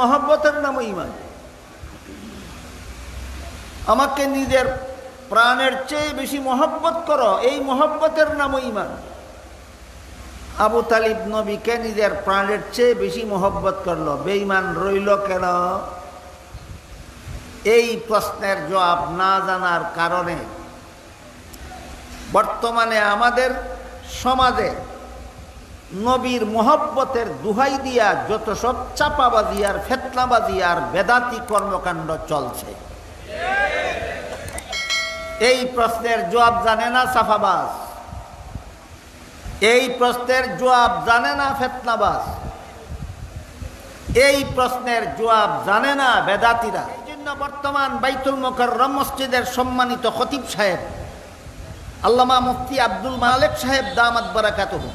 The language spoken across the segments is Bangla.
মহব্বতের নাম ঈমান। আমাকে নিজের প্রাণের চেয়ে বেশি মহব্বত করো, এই মহব্বতের নাম ঈমান। আবু তালিব নবীকে নিজের প্রাণের চেয়ে বেশি মহব্বত করলো, বেঈমান রইল কেন? এই প্রশ্নের জবাব না জানার কারণে বর্তমানে আমাদের সমাজে নবীর মহব্বতের দুহাই দিয়া যত সব চাপাবাজি আর ফিতনাবাজি আর বেদাতি কর্মকাণ্ড চলছে, এই প্রশ্নের জবাব জানে না সাফাবাজ, এই প্রশ্নের জবাব জানে না ফিতনাবাজ, এই প্রশ্নের জবাব জানে না বেদাতিরা। এই জন্য বর্তমান বাইতুল মুকাররম মসজিদের সম্মানিত খতিব সাহেব আল্লামা মুফতি আব্দুল মালেক সাহেব দামাত বারাকাতুহু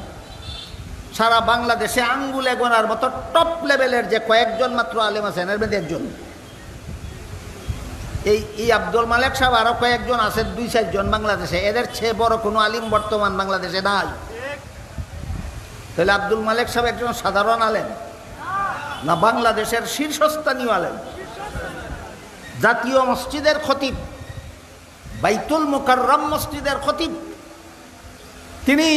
সারা বাংলাদেশে আঙ্গুলে গোনার মতো টপ লেভেলের যে কয়েকজন মাত্র আলেম আছেন, এর মধ্যে একজন। এই আব্দুল মালেক সাহেব আরো কয়েকজন আছেন, 2-4 জন বাংলাদেশে, এদের চেয়ে বড় কোনো আলিম বর্তমান বাংলাদেশে নাই। তাহলে আব্দুল মালেক সাহেব একজন সাধারণ আলেম না বাংলাদেশের শীর্ষস্থানীয় আলেম, জাতীয় মসজিদের খতিব, বাইতুল মুকাররম মসজিদের খতিব। তিনি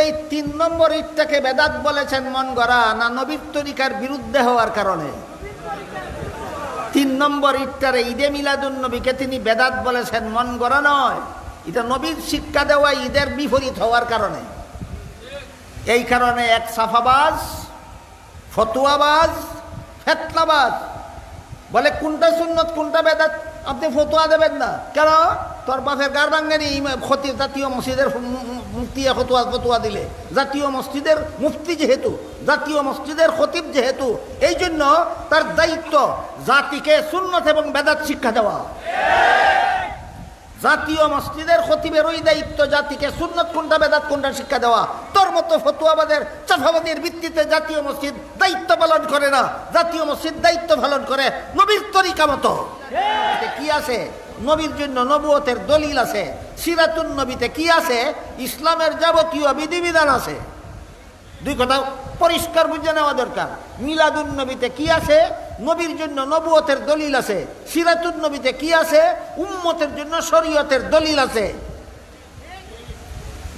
এই 3 নম্বর ইটটাকে বেদাত বলেছেন মন গড়া না নবীর তরিকার বিরুদ্ধে হওয়ার কারণে? 3 নম্বর ইটটারে ঈদে মিলাদুন নবীকে তিনি বেদাত বলেছেন মন গড়া নয়, এটা নবীর শিক্ষা দেওয়া ঈদের বিপরীত হওয়ার কারণে। এই কারণে এক সাফাবাজ, ফতোয়াবাজ, ফিতনাবাজ বলে কোনটা সুন্নত কোনটা বেদাত আপনি ফতোয়া দেবেন না কেন? তোর বাপের গার ভাঙ্গেনি খতিব জাতীয় মসজিদের মুফতি ফতোয়া দিলে, জাতীয় মসজিদের মুফতি যেহেতু, জাতীয় মসজিদের খতিব যেহেতু, এই জন্য তার দায়িত্ব জাতিকে সুন্নত এবং বেদাত শিক্ষা দেওয়া। জাতীয় মসজিদের খতিবের ওই দায়িত্ব জাতিকে সুন্নত কোনটা বেদাত কোনটা শিক্ষা দেওয়া। তোর মতো ফতোয়াবাদের চাফাবাদের ভিত্তিতে জাতীয় মসজিদ দায়িত্ব পালন করে না, জাতীয় মসজিদ দায়িত্ব পালন করে নবীর তরিকা মতো। কি আছে? নবীর জন্য নবুয়তের দলিল আছে, সিরাতুন নবীতে কি আছে? ইসলামের যাবতীয় বিধিবিধান আছে। 2 কথা পরিষ্কার বুঝে নেওয়া দরকার। মিলাদুন নবীতে কি আছে? নবীর জন্য নবুয়তের দলিল আছে। সিরাতুন নবীতে কি আছে? উম্মতের জন্য শরীয়তের দলিল আছে।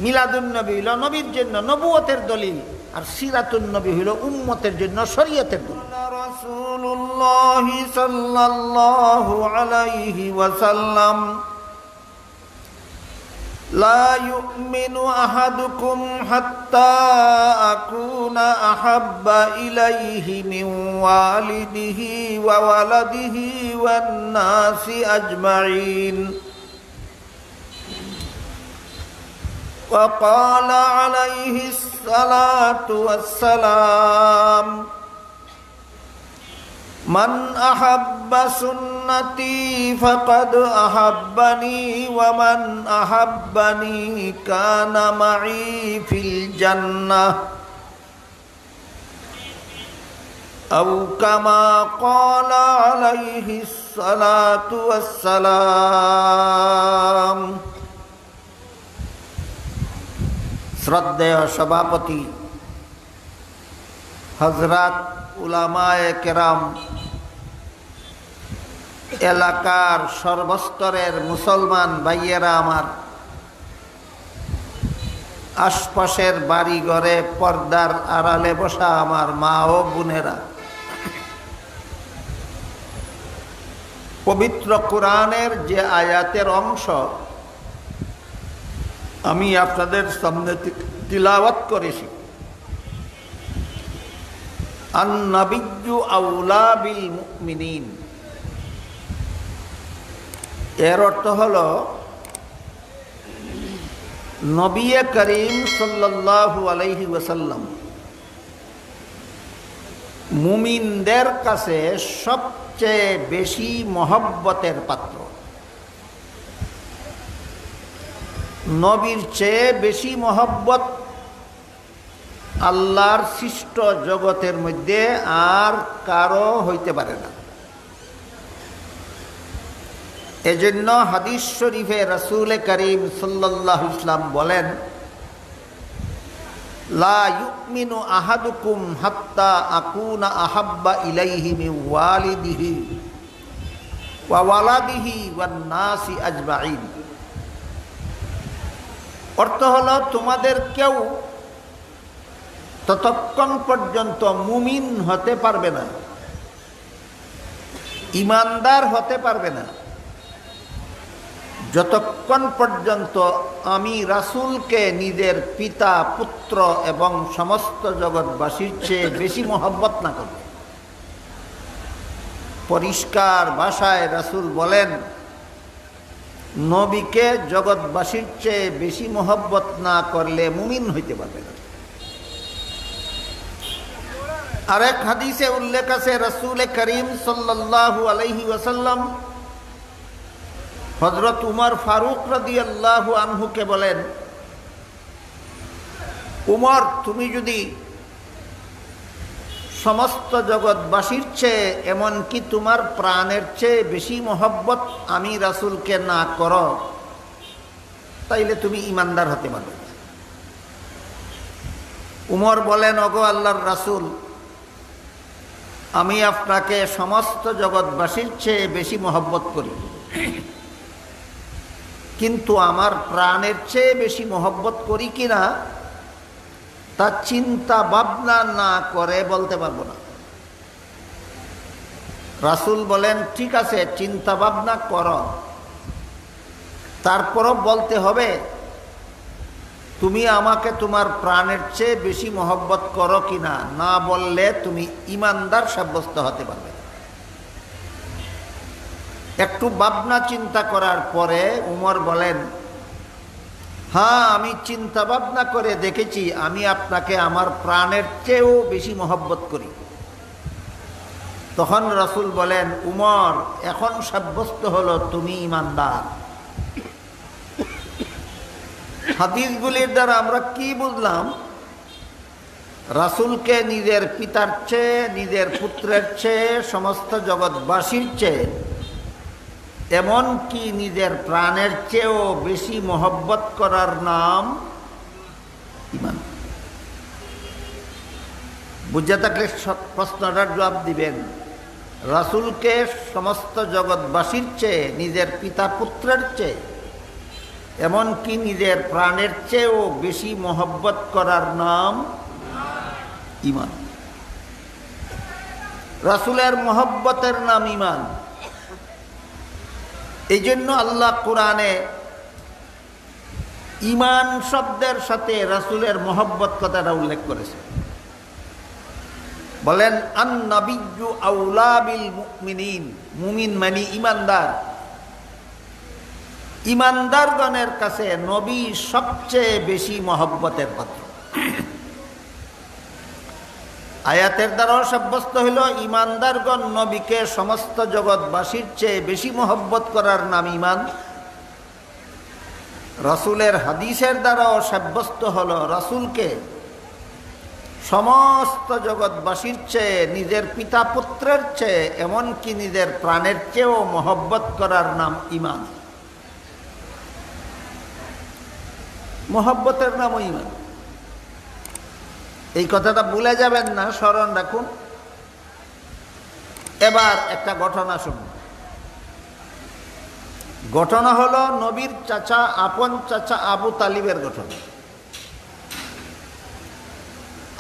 মিলাদুন নবী হলো নবীর জন্য নবুয়তের দলিল, আর সিরাতুন নবী হলো উম্মতের জন্য শরীয়তের দলিল। রাসূলুল্লাহ সাল্লাল্লাহু আলাইহি ওয়াসাল্লাম لا يؤمن أحدكم حتى أكون أحب إليه من والده وولده والناس أجمعين وقال عليه الصلاة والسلام من أحب سنتي فقد أحبني ومن أحبني كان معي في الجنة أو كما قال عليه الصلاة والسلام। শ্রদ্ধেয় সভাপতি হযরত উলামায়ে কেরাম, এলাকার সর্বস্তরের মুসলমান ভাইয়েরা আমার, আশপাশের বাড়ি ঘরে পর্দার আড়ালে বসা আমার মা ও বোনেরা, পবিত্র কোরআনের যে আয়াতের অংশ আমি আপনাদের সামনে তিলাওয়াত করেছি, আন-নাবিয়্যু আউলা বিল মুমিনিন, এর অর্থ হলো নবী করিম সাল্লাল্লাহু আলাইহি ওয়াসাল্লাম মুমিনদের কাছে সবচেয়ে বেশি মহব্বতের পাত্র। নবীর চেয়ে বেশি মহব্বত আল্লাহর সৃষ্ট জগতের মধ্যে আর কারো হইতে পারে না। এজন্য হাদিস শরীফে রাসূল করিম সাল্লাল্লাহু আলাইহি ওয়াসাল্লাম বলেন, লা ইউমিনু আহাদুকুম হাত্তা আকুনা আহাব্বা ইলাইহি মিন ওয়ালিদিহি ওয়া ওয়ালাদিহি ওয়ান নাসি আজমাইন। অর্থ হলো, তোমাদের কেউ ততক্ষণ পর্যন্ত মুমিন হতে পারবে না, ইমানদার হতে পারবে না, যতক্ষণ পর্যন্ত আমি রাসূলকে নিজের পিতা, পুত্র এবং সমস্ত জগৎবাসীর চেয়ে বেশি মহব্বত না করবে। পরিষ্কার ভাষায় রাসূল বলেন, নবীকে জগৎবাসীর চেয়ে বেশি মহব্বত না করলে মুমিন হইতে পারবে না। আরেক হাদিসে উল্লেখ আছে, রাসূল করিম সাল্লাল্লাহু আলাইহি ওয়াসাল্লাম হযরত উমর ফারুক রাদিয়াল্লাহু আনহুকে বলেন, উমর, তুমি যদি সমস্ত জগৎবাসীর চেয়ে, এমনকি তোমার প্রাণের চেয়ে বেশি মহব্বত আমি রাসূলকে না করো, তাইলে তুমি ইমানদার হতে পারবে না। উমর বলেন, ওগো আল্লাহর রাসূল, আমি আপনাকে সমস্ত জগৎবাসীর চেয়ে বেশি মহব্বত করি, কিন্তু আমার প্রাণের চেয়ে বেশি মহব্বত করি কিনা তা চিন্তা ভাবনা না করে বলতে পারবো না। রাসূল বলেন, ঠিক আছে, চিন্তা ভাবনা করো, তারপরও বলতে হবে তুমি আমাকে তোমার প্রাণের চেয়ে বেশি মহব্বত করো কিনা। না বললে তুমি ইমানদার সাব্যস্ত হতে পারবে। একটু ভাবনা চিন্তা করার পরে উমর বলেন, হ্যাঁ, আমি চিন্তা ভাবনা করে দেখেছি, আমি আপনাকে আমার প্রাণের চেয়েও বেশি মহব্বত করি। তখন রাসূল বলেন, উমর, এখন সাব্যস্ত হলো তুমি ইমানদার। হাদিসগুলির দ্বারা আমরা কি বুঝলাম? রাসূলকে নিজের পিতার চেয়ে, নিজের পুত্রের চেয়ে, সমস্ত জগৎবাসীর চেয়ে, এমনকি নিজের প্রাণের চেয়েও বেশি মহব্বত করার নাম ঈমান। বুঝে থাকলে প্রশ্নটার জবাব দিবেন। রাসূলকে সমস্ত জগৎবাসীর চেয়ে, নিজের পিতা পুত্রের চেয়ে, এমনকি নিজের প্রাণের চেয়েও বেশি মহব্বত করার নাম ঈমান। রাসূলের মহব্বতের নাম ঈমান। এই জন্য আল্লাহ কোরআনে ঈমান শব্দের সাথে রাসূলের মহব্বত কথাটা উল্লেখ করেছে। বলেন, আন নাবিয়্যু আউলা বিল মুমিনিন। মুমিন মানে ঈমানদার। ঈমানদারগণের কাছে নবী সবচেয়ে বেশি মহব্বতের পাত্র। আয়াতের দ্বারাও সাব্যস্ত হইল, ঈমানদারগণ নবীকে সমস্ত জগৎবাসীর চেয়ে বেশি মহব্বত করার নাম ঈমান। রাসূলের হাদিসের দ্বারাও সাব্যস্ত হলো, রাসূলকে সমস্ত জগৎবাসীর চেয়ে, নিজের পিতা পুত্রের চেয়ে, এমনকি নিজের প্রাণের চেয়েও মহব্বত করার নাম ঈমান। মহব্বতের নামও ঈমান। এই কথাটা ভুলে যাবেন না, স্মরণ রাখুন। এবার একটা ঘটনা শুনুন। ঘটনা হলো নবীর চাচা, আপন চাচা আবু তালিবের ঘটনা।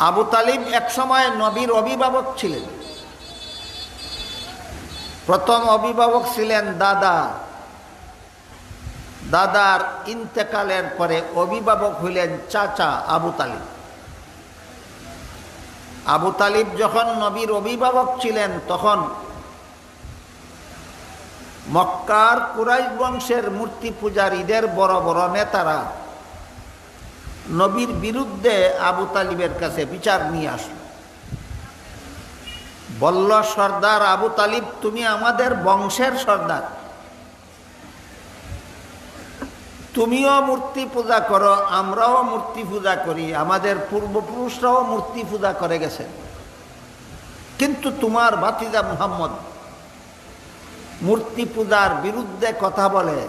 আবু তালিব একসময় নবীর অভিভাবক ছিলেন। প্রথম অভিভাবক ছিলেন দাদা। দাদার ইন্তেকালের পরে অভিভাবক হইলেন চাচা আবু তালিব। আবু তালিব যখন নবীর অভিভাবক ছিলেন, তখন মক্কার কুরাইশ বংশের মূর্তি পূজারীদের বড় বড় নেতারা নবীর বিরুদ্ধে আবু তালিবের কাছে বিচার নিয়ে আসলো। বলল, সর্দার আবু তালিব, তুমি আমাদের বংশের সর্দার, তুমিও মূর্তি পূজা করো, আমরাও মূর্তি পূজা করি, আমাদের পূর্বপুরুষরাও মূর্তি পূজা করে গেছে, কিন্তু তোমার ভাতিজা মুহাম্মদ মূর্তি পূজার বিরুদ্ধে কথা বলে,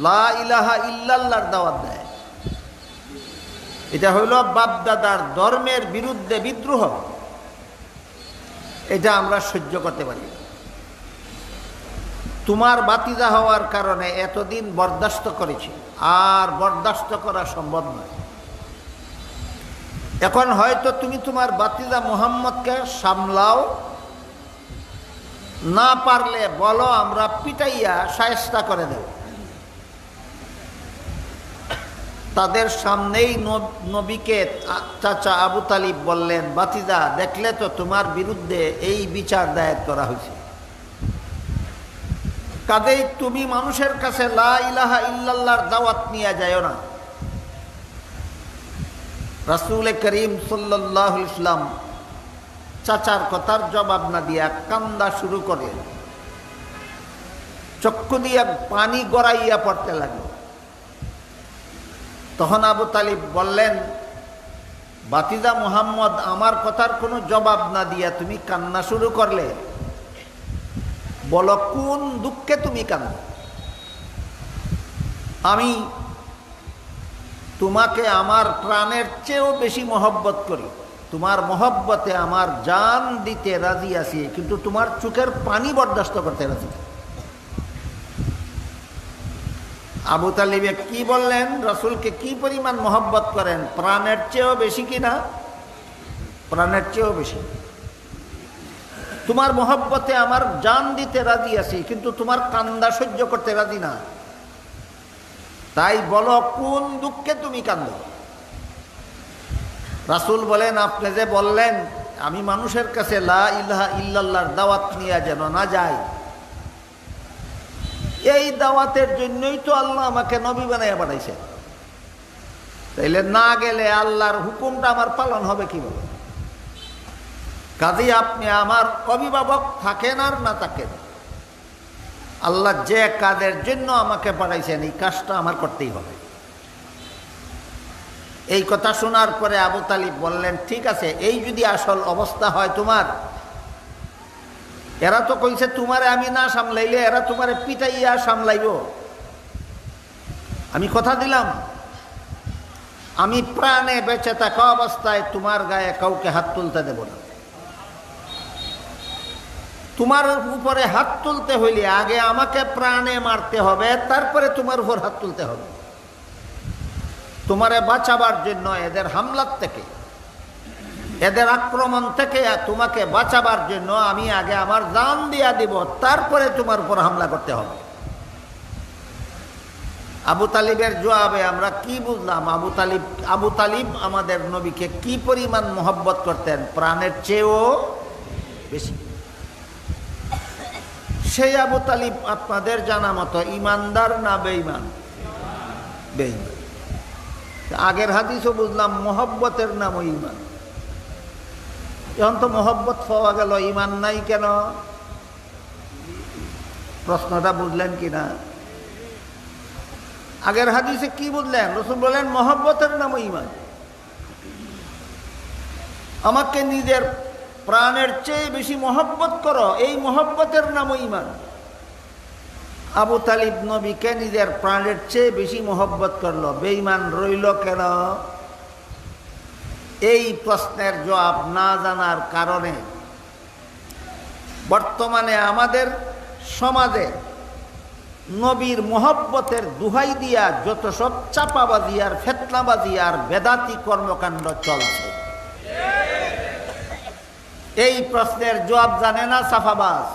লা ইলাহা ইল্লাল্লাহর দাওয়াত দেয়। এটা হইল বাপদাদার ধর্মের বিরুদ্ধে বিদ্রোহ। এটা আমরা সহ্য করতে পারি। তোমার বাতিজা হওয়ার কারণে এতদিন বরদাস্ত করেছি, আর বরদাস্ত করা সম্ভব নয়। এখন হয়তো তুমি তোমার বাতিজা মুহাম্মদকে সামলাও, না পারলে বলো আমরা পিটাইয়া শায়েস্তা করে দেব। তাদের সামনেই নবীকে চাচা আবু তালিব বললেন, বাতিজা দেখলে তো তোমার বিরুদ্ধে এই বিচার দায়ের করা হয়েছে, কাজেই তুমি মানুষের কাছে লা ইলাহা ইল্লাল্লাহর দাওয়াত নিয়ে যাও না। রাসূল করিম সাল্লাল্লাহু আলাইহি ওয়াসাল্লাম চাচার কথার জবাব না দিয়া কান্দা শুরু করে, চক্ষু দিয়া পানি গড়াইয়া পড়তে লাগলো। তখন আবু তালিব বললেন, বাতিজা মুহাম্মদ, আমার কথার কোনো জবাব না দিয়া তুমি কান্না শুরু করলে, বলো কোন দুঃখে তুমি কাঁদো? আমি তোমাকে আমার প্রাণের চেয়েও বেশি মহব্বত করি, তোমার মহব্বতে আমার জান দিতে রাজি আছি, কিন্তু তোমার চোখের পানি বরদাস্ত করতে রাজি। আবু তালিবে কি বললেন? রাসূলকে কি পরিমাণ মহব্বত করেন? প্রাণের চেয়েও বেশি কিনা? প্রাণের চেয়েও বেশি। তোমার মহব্বতে আমার জান দিতে রাজি আছি, কিন্তু তোমার কান্দা সহ্য করতে রাজি না। তাই বলো কোন দুঃখে তুমি কান্দো? রাসূল বলেন, আপনি যে বললেন আমি মানুষের কাছে লা ইলাহা ইল্লাল্লাহর দাওয়াত নিয়ে যেন না যাই, এই দাওয়াতের জন্যই তো আল্লাহ আমাকে নবী বানাইয়া পাঠাইছে। তাইলে না গেলে আল্লাহর হুকুমটা আমার পালন হবে কিভাবে? কাজেই আপনি আমার অভিভাবক থাকেন আর না থাকেন, আল্লাহ যে কাজের জন্য আমাকে পাঠাইছেন এই কাজটা আমার করতেই হবে। এই কথা শোনার পরে আবু তালিব বললেন, ঠিক আছে, এই যদি আসল অবস্থা হয় তোমার, এরা তো কইছে তোমারে আমি না সামলাইলে এরা তোমারে পিটাইয়া সামলাইব। আমি কথা দিলাম, আমি প্রাণে বেঁচে থাকা অবস্থায় তোমার গায়ে কাউকে হাত তুলতে দেব না। তোমার উপরে হাত তুলতে হইলে আগে আমাকে প্রাণে মারতে হবে, তারপরে তোমার উপর হাত তুলতে হবে। তোমারে বাঁচাবার জন্য এদের হামলার থেকে, এদের আক্রমণ থেকে তোমাকে বাঁচাবার জন্য আমি আগে আমার জান দিয়া দিব, তারপরে তোমার উপর হামলা করতে হবে। আবু তালিবের জবাবে আমরা কি বুঝলাম? আবু তালিব আমাদের নবীকে কি পরিমাণ মহব্বত করতেন? প্রাণের চেয়েও বেশি। সেই আবু তালিব আপনাদের জানা মতো ইমানদার না বেঈমান? বেঈমান। আগের হাদিসও বুঝলাম মহব্বতের নামও ইমান। এখন তো মহব্বত পাওয়া গেল, ইমান নাই কেন? প্রশ্নটা বুঝলেন কিনা? আগের হাদিসে কি বুঝলেন? রাসূল বলেন মহব্বতের নামও ইমান। আমাকে নিজের প্রাণের চেয়ে বেশি মহব্বত করো, এই মহব্বতের নামও ইমান। আবু তালিব নবীকে নিজের প্রাণের চেয়ে বেশি মহব্বত করলো, বেঈমান রইল কেন? এই প্রশ্নের জবাব না জানার কারণে বর্তমানে আমাদের সমাজে নবীর মহব্বতের দুহাই দিয়া যত সব চাপাবাজি আর ফিতনাবাজি আর বেদাতি কর্মকাণ্ড চলছে, এই প্রশ্নের জবাব জানে না সাফাবাজ,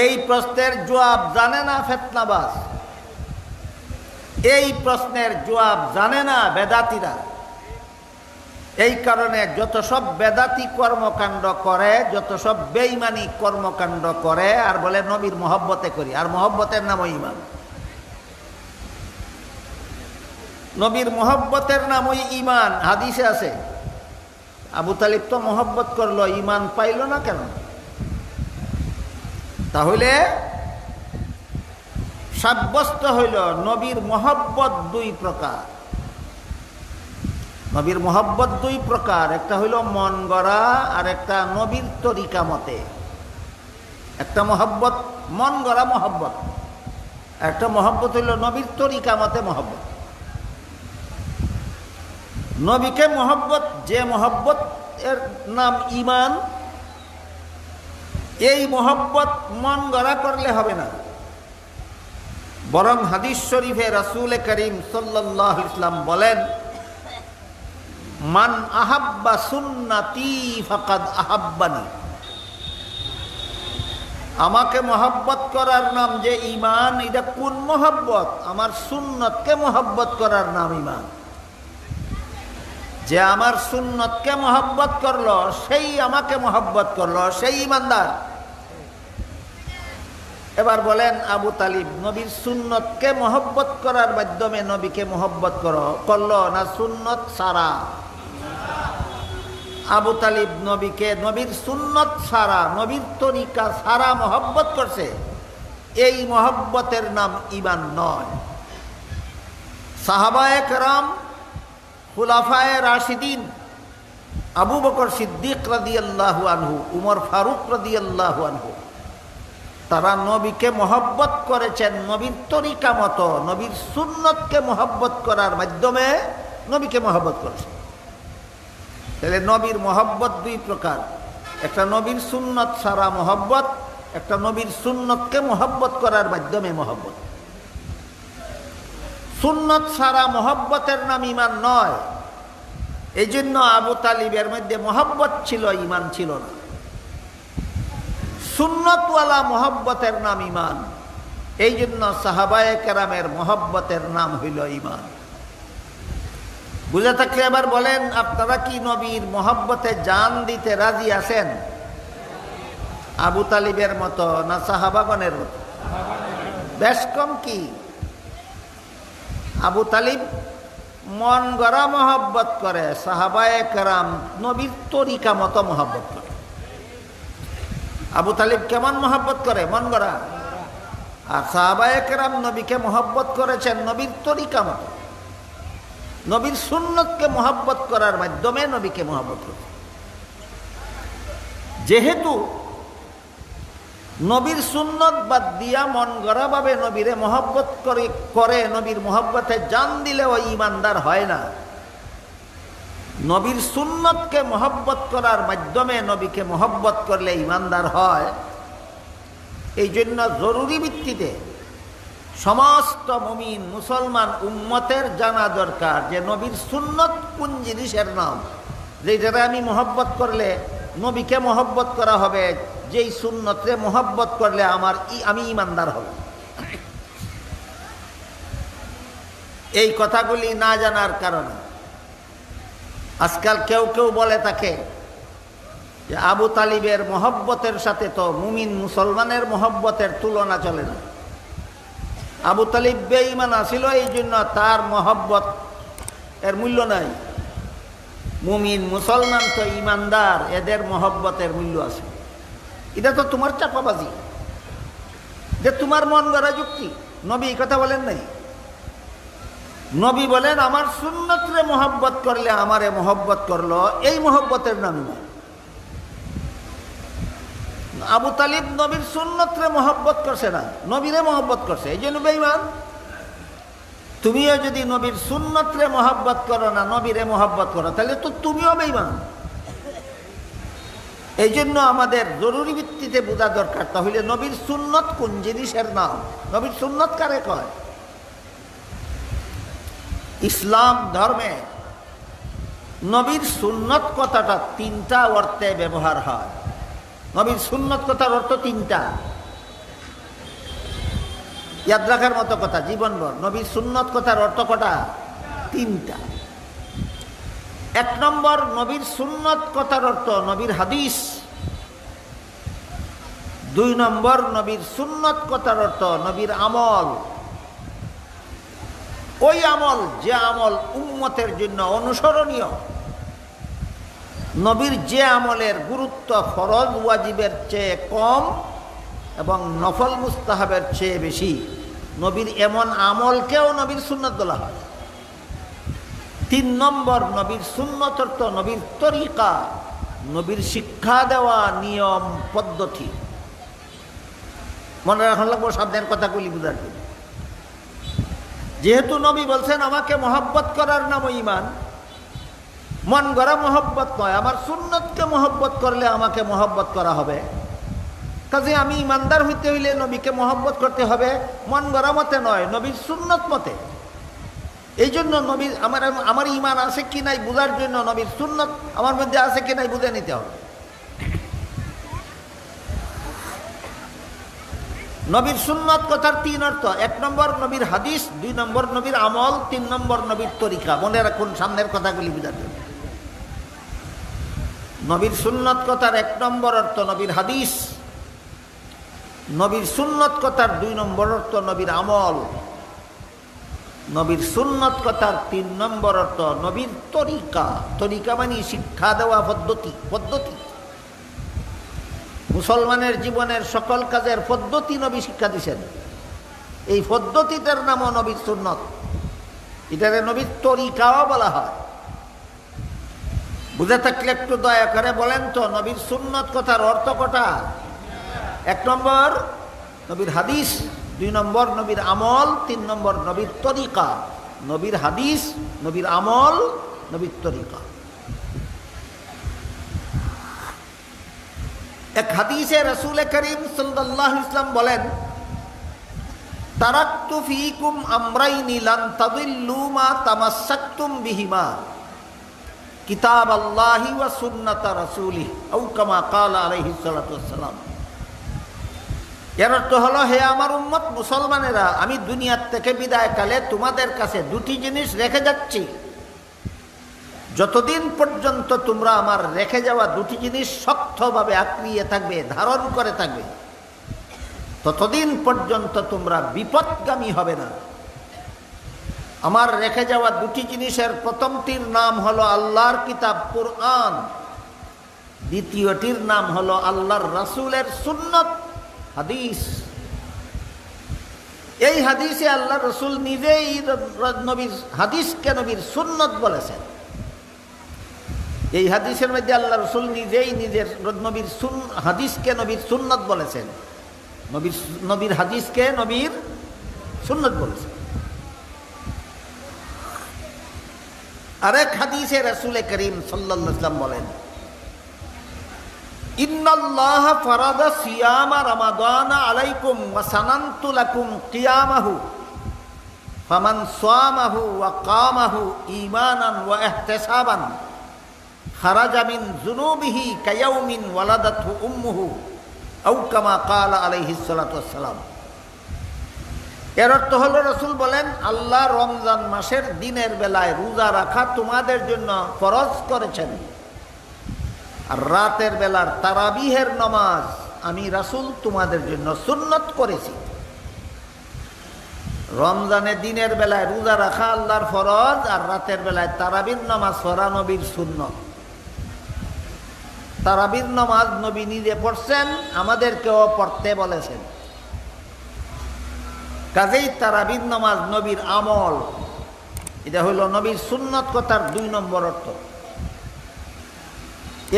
এই প্রশ্নের জবাব জানে না ফিতনাবাজ, এই প্রশ্নের জবাব জানে না বেদাতিরা। এই কারণে যত সব বেদাতি কর্মকাণ্ড করে, যত সব বেঈমানি কর্মকাণ্ড করে, আর বলে নবীর মহব্বতে করি, আর মহব্বতের নাম ঈমান। নবীর মহব্বতের নাম ওই ঈমান, হাদিসে আছে। আবু তালিব তো মহব্বত করলো, ঈমান পাইল না কেন? তাহলে সাব্যস্ত হইল নবীর মহব্বত দুই প্রকার। নবীর মহব্বত দুই প্রকার, একটা হইল মন গড়া আর একটা নবীর তরিকা মতে। একটা মহব্বত মন গড়া মহব্বত, একটা মহব্বত হইল নবীর তরিকা মতে মহব্বত। নবীকে মহব্বত, যে মহব্বত এর নাম ঈমান, এই মহব্বত মন গড়া করলে হবে না, বরং হাদিস শরীফে রাসূল করিম সাল্লাল্লাহু আলাইহি ওয়াসাল্লাম বলেন, মান আহাব্বা সুন্নতি ফাকাদ আহাব্বানি। আমাকে মহব্বত করার নাম যে ঈমান, এটা কোন মহব্বত? আমার সুন্নতকে মহব্বত করার নাম ঈমান। যে আমার সুন্নতকে মহব্বত করলো, সেই আমাকে মহব্বত করলো, সেই ঈমানদার। এবার বলেন আবু তালিব নবীর সুন্নতকে মহব্বত করার মাধ্যমে নবীকে মহব্বত করলো না সুন্নত সারা? আবু তালিব নবীকে নবীর সুন্নত সারা, নবীর তরিকা সারা মহব্বত করছে। এই মহব্বতের নাম ঈমান নয়। সাহাবায়ে কেরাম, খুলাফায়ে রাশিদিন, আবু বকর সিদ্দিক রাদিয়াল্লাহু আনহু, উমর ফারুক রাদিয়াল্লাহু আনহু, তারা নবীকে মহব্বত করেছেন নবীর তরিকা মতো, নবীর সুন্নতকে মহব্বত করার মাধ্যমে নবীকে মহব্বত করেছেন। তাহলে নবীর মহব্বত দুই প্রকার, একটা নবীর সুন্নত সারা মহব্বত, একটা নবীর সুন্নতকে মহব্বত করার মাধ্যমে মহব্বত। সুন্নত সারা মহব্বতের নাম ঈমান নয়। এই জন্য আবু তালিবের মধ্যে মহব্বত ছিল, ঈমান ছিল না। সুন্নতওয়ালা মহব্বতের নাম ঈমান। এই জন্য সাহাবায়ে কেরামের মহব্বতের নাম হইল ঈমান। বুঝে থাকলে এবার বলেন, আপনারা কি নবীর মহব্বতে জান দিতে রাজি আছেন? আবু তালিবের মতো না সাহাবাগণের মতো? বেশ কম কি? আবু তালিব মন গড়া মহব্বত করে, সাহাবায়ে কেরাম নবীর তরিকা মতো মহব্বত করে। আবু তালিব কেমন মহব্বত করে? মন গড়া। আর সাহাবায়ে কেরাম নবীকে মহব্বত করেছেন নবীর তরিকা মতো, নবীর সুন্নতকে মহব্বত করার মাধ্যমে নবীকে মহব্বত করে। যেহেতু নবীর সুন্নত বাদ দিয়া মন গড়া ভাবে নবীরে মহব্বত করে নবীর মহব্বতে জান দিলেও ঈমানদার হয় না। নবীর সুন্নতকে মহব্বত করার মাধ্যমে নবীকে মহব্বত করলে ঈমানদার হয়। এই জন্য জরুরি ভিত্তিতে সমস্ত মুমিন মুসলমান উম্মতের জানা দরকার যে নবীর সুন্নত কোন জিনিসের নাম, যেটারে আমি মহব্বত করলে নবীকে মহব্বত করা হবে, যেই সুন্নতে মহব্বত করলে আমি ঈমানদার হব। এই কথাগুলি না জানার কারণে আজকাল কেউ কেউ বলে থাকে যে আবু তালিবের মহব্বতের সাথে তো মুমিন মুসলমানের মহব্বতের তুলনা চলে না। আবু তালিব বেঈমান ছিল, এই জন্য তার মহব্বত এর মূল্য নাই। মুমিন মুসলমান তো ঈমানদার, এদের মহব্বতের মূল্য আছে। এটা তো তোমার চাপাবাজি, যে তোমার মন গড়া যুক্তি। নবী এই কথা বলেন নাই। নবী বলেন আমার সুন্নতরে মহব্বত করলে আমারে মহব্বত করলো, এই মহব্বতের নাম না। আবু তালিব নবীর সুন্নতরে মহব্বত করছে না, নবীরে মহব্বত করছে, এই জন্য বেঈমান। তুমিও যদি নবীর সুন্নতরে মহব্বত করো না, নবীরে মহব্বত করো, তাহলে তো তুমিও বেঈমান। এই জন্য আমাদের জরুরি ভিত্তিতে বোঝা দরকার, তাহলে নবীর সুন্নত কোন জিনিসের নাম, নবীর সুন্নত কারে কয়। ইসলাম ধর্মে নবীর সুন্নত কথাটা তিনটা অর্থে ব্যবহার হয়। নবীর সুন্নত কথার অর্থ তিনটা, ইয়াদ রাখার মতো কথা জীবনভর। নবীর সুন্নত কথার অর্থ কটা? তিনটা। এক নম্বর, নবীর সুন্নত কথার অর্থ নবীর হাদিস। দুই নম্বর, নবীর সুন্নত কথার অর্থ নবীর আমল। ওই আমল যে আমল উম্মতের জন্য অনুসরণীয়, নবীর যে আমলের গুরুত্ব ফরজ ওয়াজিবের চেয়ে কম এবং নফল মুস্তাহাবের চেয়ে বেশি, নবীর এমন আমলকেও নবীর সুন্নত বলা হয়। তিন নম্বর, নবীর সুন্নত অর্থ নবীর তরিকা, নবীর শিক্ষা দেওয়া নিয়ম পদ্ধতি। মনে রাখা লাগবো সামনের কথাগুলি বুঝার জন্য। যেহেতু নবী বলছেন আমাকে মহব্বত করার নাম ঈমান, মন গড়া মহব্বত নয়, আমার সুন্নতকে মহব্বত করলে আমাকে মহব্বত করা হবে। কাজে আমি ইমানদার হইতে হইলে নবীকে মহব্বত করতে হবে মন গড়া মতে নয়, নবীর সুন্নত মতে। এই জন্য নবীর আমার ইমান আছে কি নাই বোঝার জন্য নবীর সুন্নত আমার মধ্যে আছে কি নাই বুঝে নিতে হবে। নবীর সুন্নত কথার তিন অর্থ: 1 নম্বর নবীর হাদিস, 2 নম্বর নবীর আমল, 3 নম্বর নবীর তরিকা। মনে রাখুন সামনের কথাগুলি বুঝার জন্য। নবীর সুন্নত কথার 1 নম্বর অর্থ নবীর হাদিস, নবীর সুন্নত কথার 2 নম্বর অর্থ নবীর আমল, নবীর সুন্নত কথার 3 নম্বর অর্থ নবীর তরিকা। তরিকা মানে শিক্ষা দেওয়া পদ্ধতি। মুসলমানের জীবনের সকল কাজের পদ্ধতি নবী শিক্ষা দিয়েছেন। এই পদ্ধতিটার নামও নবীর সুন্নত, এটারে নবীর তরিকাও বলা হয়। বুঝে থাকলে একটু দয়া করে বলেন তো নবীর সুন্নত কথার অর্থ কটা? 1 নম্বর নবীর হাদিস, 2 নম্বর নবীর আমল, 3 নম্বর নবীর তরিকা। নবীর হাদিস, নবীর আমল, নবীর তরিকা। এক হাদিসে রাসূল করিম সাল্লাল্লাহু আলাইহি ওয়াসাল্লাম বলেন, তারাকতু ফীকুম আমরাইনি লান তাদিল্লু মা তামাসসাকতুম বিহিমা, কিতাব আল্লাহি ওয়া সুন্নাত রাসূলিহি আও কামা ক্বালা আলাইহিস সালাতু ওয়াসসালাম। এর অর্থ হলো, হে আমার উম্মত মুসলমানেরা, আমি দুনিয়ার থেকে বিদায়কালে তোমাদের কাছে 2টি জিনিস রেখে যাচ্ছি। যতদিন পর্যন্ত তোমরা আমার রেখে যাওয়া 2টি জিনিস শক্তভাবে আঁকড়িয়ে থাকবে, ধারণ করে থাকবে, ততদিন পর্যন্ত তোমরা বিপদগামী হবে না। আমার রেখে যাওয়া 2টি জিনিসের প্রথমটির নাম হলো আল্লাহর কিতাব কুরআন, দ্বিতীয়টির নাম হলো আল্লাহর রাসূলের সুন্নত হাদিস। এই হাদিসে আল্লাহ রাসূল নিজেই নবীর হাদিসকে নবীর সুন্নত বলেছেন। এই হাদিসের মধ্যে আল্লাহ রাসূল নিজেই নিজের নবীর হাদিসকে নবীর সুন্নত বলেছেন, নবীর হাদিসকে নবীর সুন্নত বলেছেন। আরেক হাদিসে রাসূল করিম সাল্লাল্লাহু আলাইহি ওয়াসাল্লাম বলেন, ইন্নাল্লাহা ফারাদা সিয়ামা রমাদানা আলাইকুম ওয়া সানানতু লাকুম কিয়ামাহু ফামান সামাহু ওয়া কামাহু ঈমানান ওয়া ইহতিসাবান খারাজা মিন যুনুবিহি কায়াউমিন ওয়ালাদাতহু উম্মুহু আও কামা ক্বালা আলাইহিস সালাতু ওয়াসসালাম। এর অর্থ হলো, রাসূল বলেন, আল্লাহ রমজান মাসের দিনের বেলায় রোজা রাখা তোমাদের জন্য ফরজ করেছেন, আর রাতের বেলার তারাবিহের নামাজ আমি রাসূল তোমাদের জন্য সুন্নত করেছি। রমজানের দিনের বেলায় রোজা রাখা আল্লাহর ফরজ, আর রাতের বেলায় তারাবির নামাজ পড়া নবীর সুন্নত। তারাবির নামাজ নবী নিজে পড়ছেন, আমাদেরকেও পড়তে বলেছেন। কাজেই তারাবির নামাজ নবীর আমল, এটা হইল নবীর সুন্নত কথার 2 নম্বর অর্থ।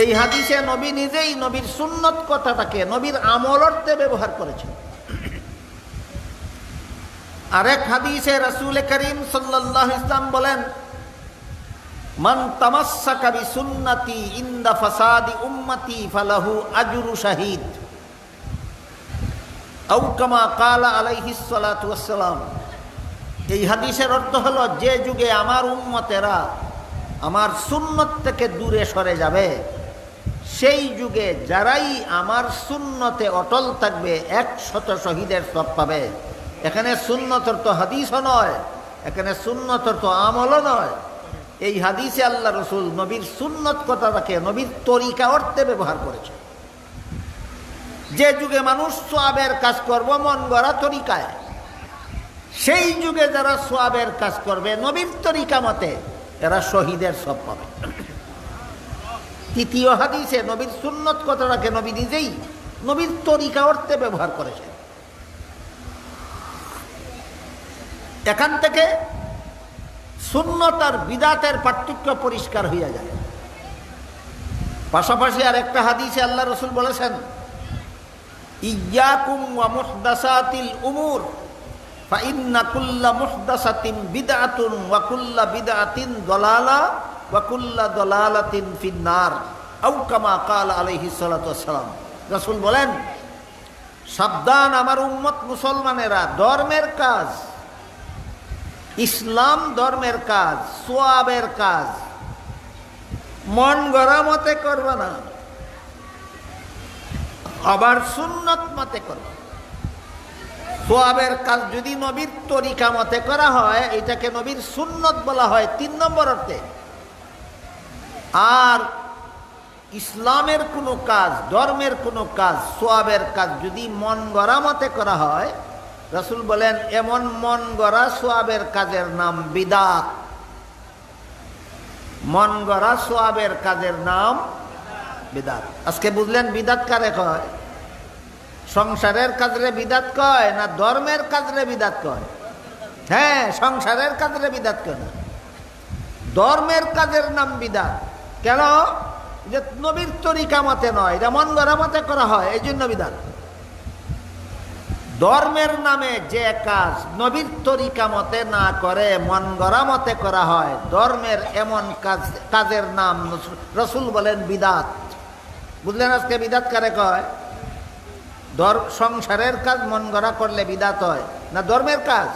এই হাদিসে নবী নিজেই নবীর সুন্নত কথাটাকে নবীর আমল অর্থে ব্যবহার করেছেন। আরেক হাদিসে রাসূল করিম সাল্লাল্লাহু আলাইহি ওয়াসাল্লাম বলেন, মান তামাসসাকা বিসুন্নতি ইনদা ফাসাদি উম্মতি ফালাহু আজরু শাহীদ আও কামা ক্বালা আলাইহিস সালাতু ওয়াসসালাম। এই হাদিসের অর্থ হলো, যে যুগে আমার উম্মতেরা আমার সুন্নত থেকে দূরে সরে যাবে, সেই যুগে যারাই আমার সুন্নতে অটল থাকবে 100 শহীদের সওয়াব পাবে। এখানে সুন্নত অর্থ হাদিসও নয়, এখানে সুন্নত অর্থ আমলও নয়। এই হাদিসে আল্লাহ রাসূল নবীর সুন্নত কথাটাকে নবীর তরিকা অর্থে ব্যবহার করেছে। যে যুগে মানুষ সওয়াবের কাজ করব মন গড়া তরিকায়, সেই যুগে যারা সওয়াবের কাজ করবে নবীর তরিকা মতে, এরা শহীদের সওয়াব পাবে। তৃতীয় হাদিসে নবীর সুন্নত কথাটাকে নবী নিজেই নবীর তরিকা অর্থে ব্যবহার করেছেন। এখান থেকে সুন্নত আর বিদাতের পার্থক্য পরিষ্কার হইয়া যায়। পাশাপাশি আর একটা হাদিসে আল্লাহ রাসূল বলেছেন, ইয়্যাকুম ওয়া মুহদাসাতিল উমুর ফা ইন্না কুল্লা মুহদাসাতিন বিদআতুন ওয়া কুল্লা বিদআতিন দালালা ওয়া কুল্লা দালালাতিন ফিন্নার আও কামা ক্বালা আলাইহিস সালাতু ওয়াস সালাম। রাসূল বলেন, সাবধান আমার উম্মত মুসলমানেরা, ধর্মের কাজ, ইসলাম ধর্মের কাজ, সওয়াবের কাজ মন গড়া মতে করবে না, আবার সুন্নত মতে করবে। সওয়াবের কাজ যদি নবীর তরিকা মতে করা হয়, এটাকে নবীর সুন্নত বলা হয় ৩ নম্বর অর্থে। আর ইসলামের কোনো কাজ, ধর্মের কোনো কাজ, সওয়াবের কাজ যদি মন গড়া মতে করা হয়, রাসূল বলেন এমন মন গড়া সওয়াবের কাজের নাম বিদআত। মন গড়া সওয়াবের কাজের নাম বিদআত। আজকে বুঝলেন বিদআত কারে কয়? সংসারের কাজরে বিদআত কয় না ধর্মের কাজরে বিদআত কয়? হ্যাঁ, সংসারের কাজরে বিদআত কয় না, ধর্মের কাজের নাম বিদআত। কেন? যে নবীর তরিকা মতে নয়, এটা মন গড়া মতে করা হয়, এই জন্য বিদআত। ধর্মের নামে যে কাজ নবীর তরিকা মতে না করে মন গড়া মতে করা হয়, ধর্মের এমন কাজের নাম রাসূল বলেন বিদআত। বুঝলেন আজকে বিদআত কারে কয়? সংসারের কাজ মন গড়া করলে বিদআত হয় না ধর্মের কাজ?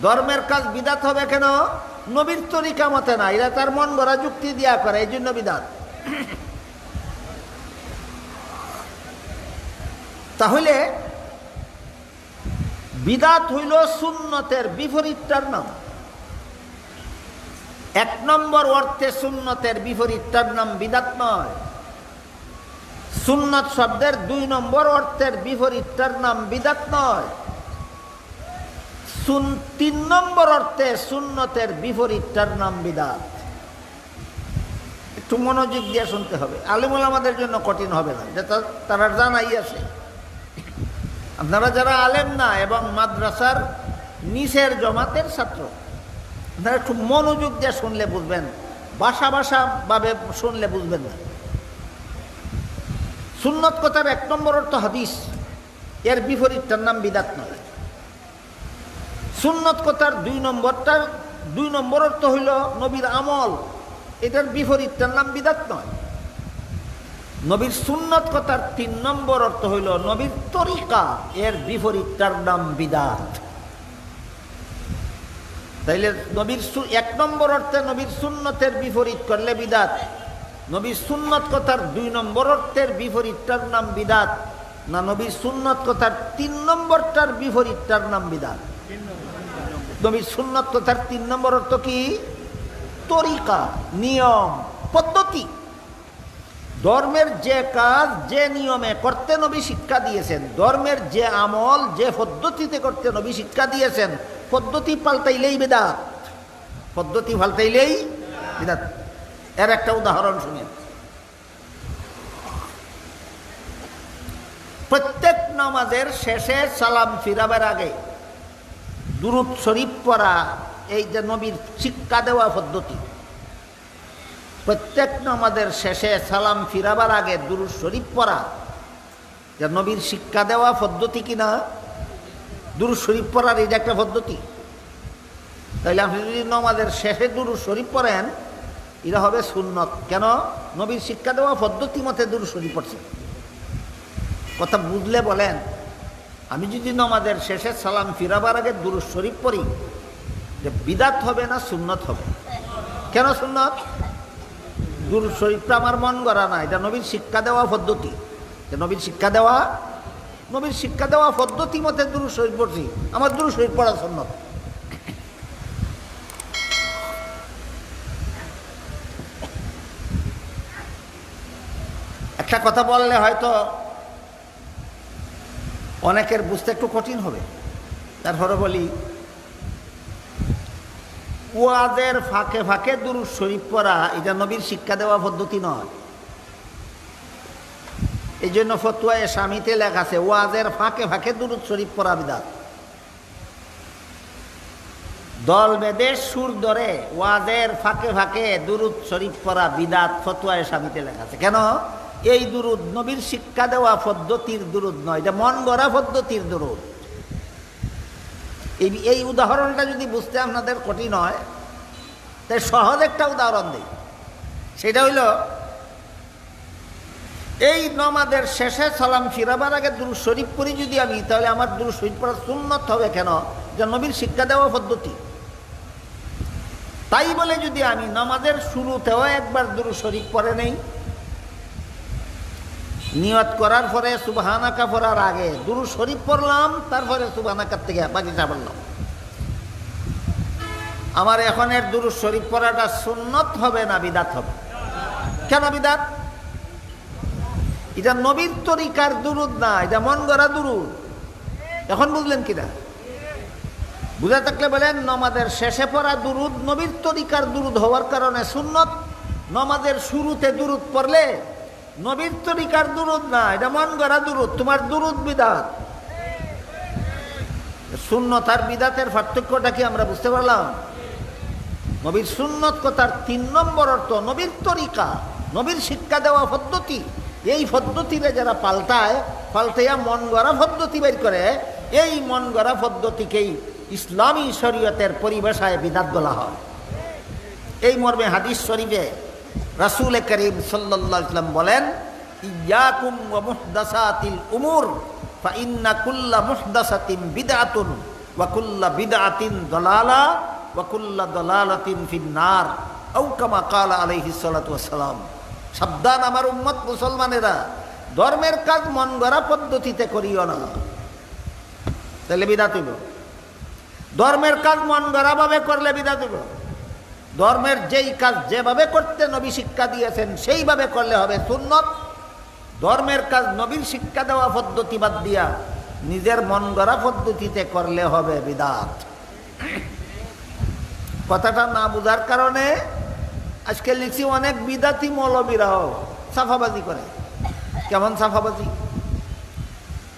ধর্মের কাজ বিদআত হবে কেন? নবীর তরিকা মতে না, এরা তার মন গড়া যুক্তি দিয়া করে, এই জন্য বিদআত। তাহলে বিদআত হইল সুন্নতের বিপরীতটার নাম। 1 নম্বর অর্থে সুন্নতের বিপরীতটার নাম বিদআত নয়। সুন্নত শব্দের 2 নম্বর অর্থের বিপরীতটার নাম বিদআত নয়। 3 নম্বর অর্থে সুন্নতের বিপরীতটার নাম বিদআত। একটু মনোযোগ দিয়ে শুনতে হবে, আলেম ওলামাদের জন্য কঠিন হবে না, যেটা তারা জানাই আছে। আপনারা যারা আলেম না এবং মাদ্রাসার নিচের জমাতের ছাত্র, আপনারা একটু মনোযোগ দিয়ে শুনলে বুঝবেন, ভাষা ভাবে শুনলে বুঝবেন না। সুন্নত কথার 1 নম্বর অর্থ হাদিস, এর বিপরীতটার নাম বিদআত নয়। সুন্নত কথার 2 নম্বর অর্থ হইল নবীর আমল, এটার বিপরীতটার নাম বিদআত নয়। নবীর সুন্নত কথার 3 নম্বর অর্থ হইল নবীর তরিকা, এর বিপরীতটার নাম বিদআত। তাইলে নবীর 1 নম্বর অর্থে নবীর সুন্নতের বিপরীত করলে বিদআত, নবীর সুন্নত কথার 2 নম্বর অর্থের বিপরীতটার নাম বিদআত, না নবীর সুন্নত কথার 3 নম্বরটার বিপরীতটার নাম বিদআত? নবীর সুন্নত কথার 3 নম্বর অর্থ কি? তরিকা, নিয়ম, পদ্ধতি। ধর্মের যে কাজ যে নিয়মে করতে নবী শিক্ষা দিয়েছেন, ধর্মের যে আমল যে পদ্ধতিতে করতে নবী শিক্ষা দিয়েছেন, পদ্ধতি পাল্টাইলেই বিদআত, পদ্ধতি পাল্টাইলেই বিদআত। এর একটা উদাহরণ শুনেন। প্রত্যেক নামাজের শেষে সালাম ফিরাবার আগে দুরূদ শরীফ পড়া, এই যে নবীর শিক্ষা দেওয়া পদ্ধতি। প্রত্যেক নামাজের শেষে সালাম ফিরাবার আগে দুরূদ শরীফ পড়া, যে নবীর শিক্ষা দেওয়া পদ্ধতি কিনা? দুরূদ শরীফ পড়ার এই যে একটা পদ্ধতি। তাইলে আপনি যদি নামাজের শেষে দুরূদ শরীফ পড়েন, এটা হবে সুন্নত। কেন? নবীর শিক্ষা দেওয়া পদ্ধতি মতে দুরূদ শরীফ পড়ছে। কথা বুঝলে বলেন, আমি যদি নামাজের শেষে সালাম ফিরাবার আগে দুরূদ শরীফ পড়ি, যে বিদআত হবে না সুন্নত হবে? কেন সুন্নত? দুরূদ শরীফটা আমার মন গড়া না, এটা নবীর শিক্ষা দেওয়া পদ্ধতি। নবীর শিক্ষা দেওয়া পদ্ধতি মতে দুরূদ শরীফ পড়ছি, আমার দুরূদ শরীফ পড়া সুন্নত। একটা কথা বললে হয়তো অনেকের বুঝতে একটু কঠিন হবে, তারপরে বলি, ওয়াজের ফাঁকে ফাঁকে দুরূদ শরীফ পড়া এটা নবীর শিক্ষা দেওয়া পদ্ধতি নয়। এই জন্য ফতোয়ায়ে শামিতে লেখা আছে ওয়াজের ফাঁকে ফাঁকে দুরূদ শরীফ পড়া বিদআত। দল বেঁধে সুর ধরে ওয়াজের ফাঁকে ফাঁকে দুরূদ শরীফ পড়া বিদআত, ফতোয়ায়ে শামিতে লেখা আছে। কেন? এই দুরূদ নবীর শিক্ষা দেওয়া পদ্ধতির দুরূদ নয়, এটা মন গড়া পদ্ধতির দুরূদ। এই উদাহরণটা যদি বুঝতে আপনাদের কঠিন হয়, তাই সহজ একটা উদাহরণ দিই, সেটা হইল এই নমাজের শেষে সালাম ফিরাবার আগে দুরূদ শরীফ পড়ি যদি আমি, তাহলে আমার দুরূদ শরীফ পড়া সুন্নত হবে কেন? যে নবীর শিক্ষা দেওয়া পদ্ধতি। তাই বলে যদি আমি নামাজের শুরুতেও একবার দুরূদ শরীফ পড়ে নেই, নিয়ত করার পরে সুবহানাকা পড়ার আগে দুরূদ শরীফ পড়লাম, তারপরে সুবহানাকার থেকে বাকিটা পড়লাম, আমার এখনের দুরূদ শরীফ পড়াটা সুন্নত হবে না বিদাত হবে? কেন বিদাত? এটা নবীর তরিকার দুরূদ না, এটা মন গড়া দুরূদ। এখন বুঝলেন কিনা? বুঝা থাকলে বলেন, নমাজের শেষে পড়া দুরূদ নবীর তরিকার দুরূদ হওয়ার কারণে সুন্নত, নমাজের শুরুতে দুরূদ পড়লে নবীর তরিকার দুরূদ না, এটা মন গড়া দুরূদ, তোমার দুরূদ বিদাত। সুন্নত আর বিদাতের পার্থক্যটা কি আমরা বুঝতে পারলাম? নবীর সুন্নত কথার ৩ নম্বর অর্থ নবীর তরিকা, নবীর শিক্ষা দেওয়া পদ্ধতি। এই পদ্ধতিতে যারা পাল্টাইয়া মন গড়া পদ্ধতি বের করে, এই মন গড়া পদ্ধতিকেই ইসলামী শরীয়তের পরিভাষায় বিদাত বলা হয়। এই মর্মে হাদিস শরীফে রাসূল করিম সাল্লাল্লাহু আলাইহি ওয়াসাল্লাম বলেন, ইয়াকুম ওয়া মুহদাসাতিল উমুর ফা ইন্না কুল্লা মুহদাসাতিন বিদআতুন ওয়া কুল্লা বিদআতিন দালালা ওয়া কুল্লা দালালাতিন ফিন্নার, আও কামা ক্বালা আলাইহিস সালাতু ওয়াস সালাম। সাবধান আমার উম্মত মুসলমানেরা, ধর্মের কাজ মন গড়া পদ্ধতিতে করিও না, তাহলে বিদাত হইব। ধর্মের কাজ মন গড়া ভাবে করলে বিদাত হইব। ধর্মের যেই কাজ যেভাবে করতে নবী শিক্ষা দিয়েছেন সেইভাবে করলে হবে সুন্নত। ধর্মের কাজ নবীর শিক্ষা দেওয়া পদ্ধতি বাদ দিয়া নিজের মন গড়া পদ্ধতিতে করলে হবে বিদাত। কথাটা না বুঝার কারণে আজকে লিখছি অনেক বিদাতি মৌলবীরাও সাফাবাজি করে। কেমন সাফাবাজি?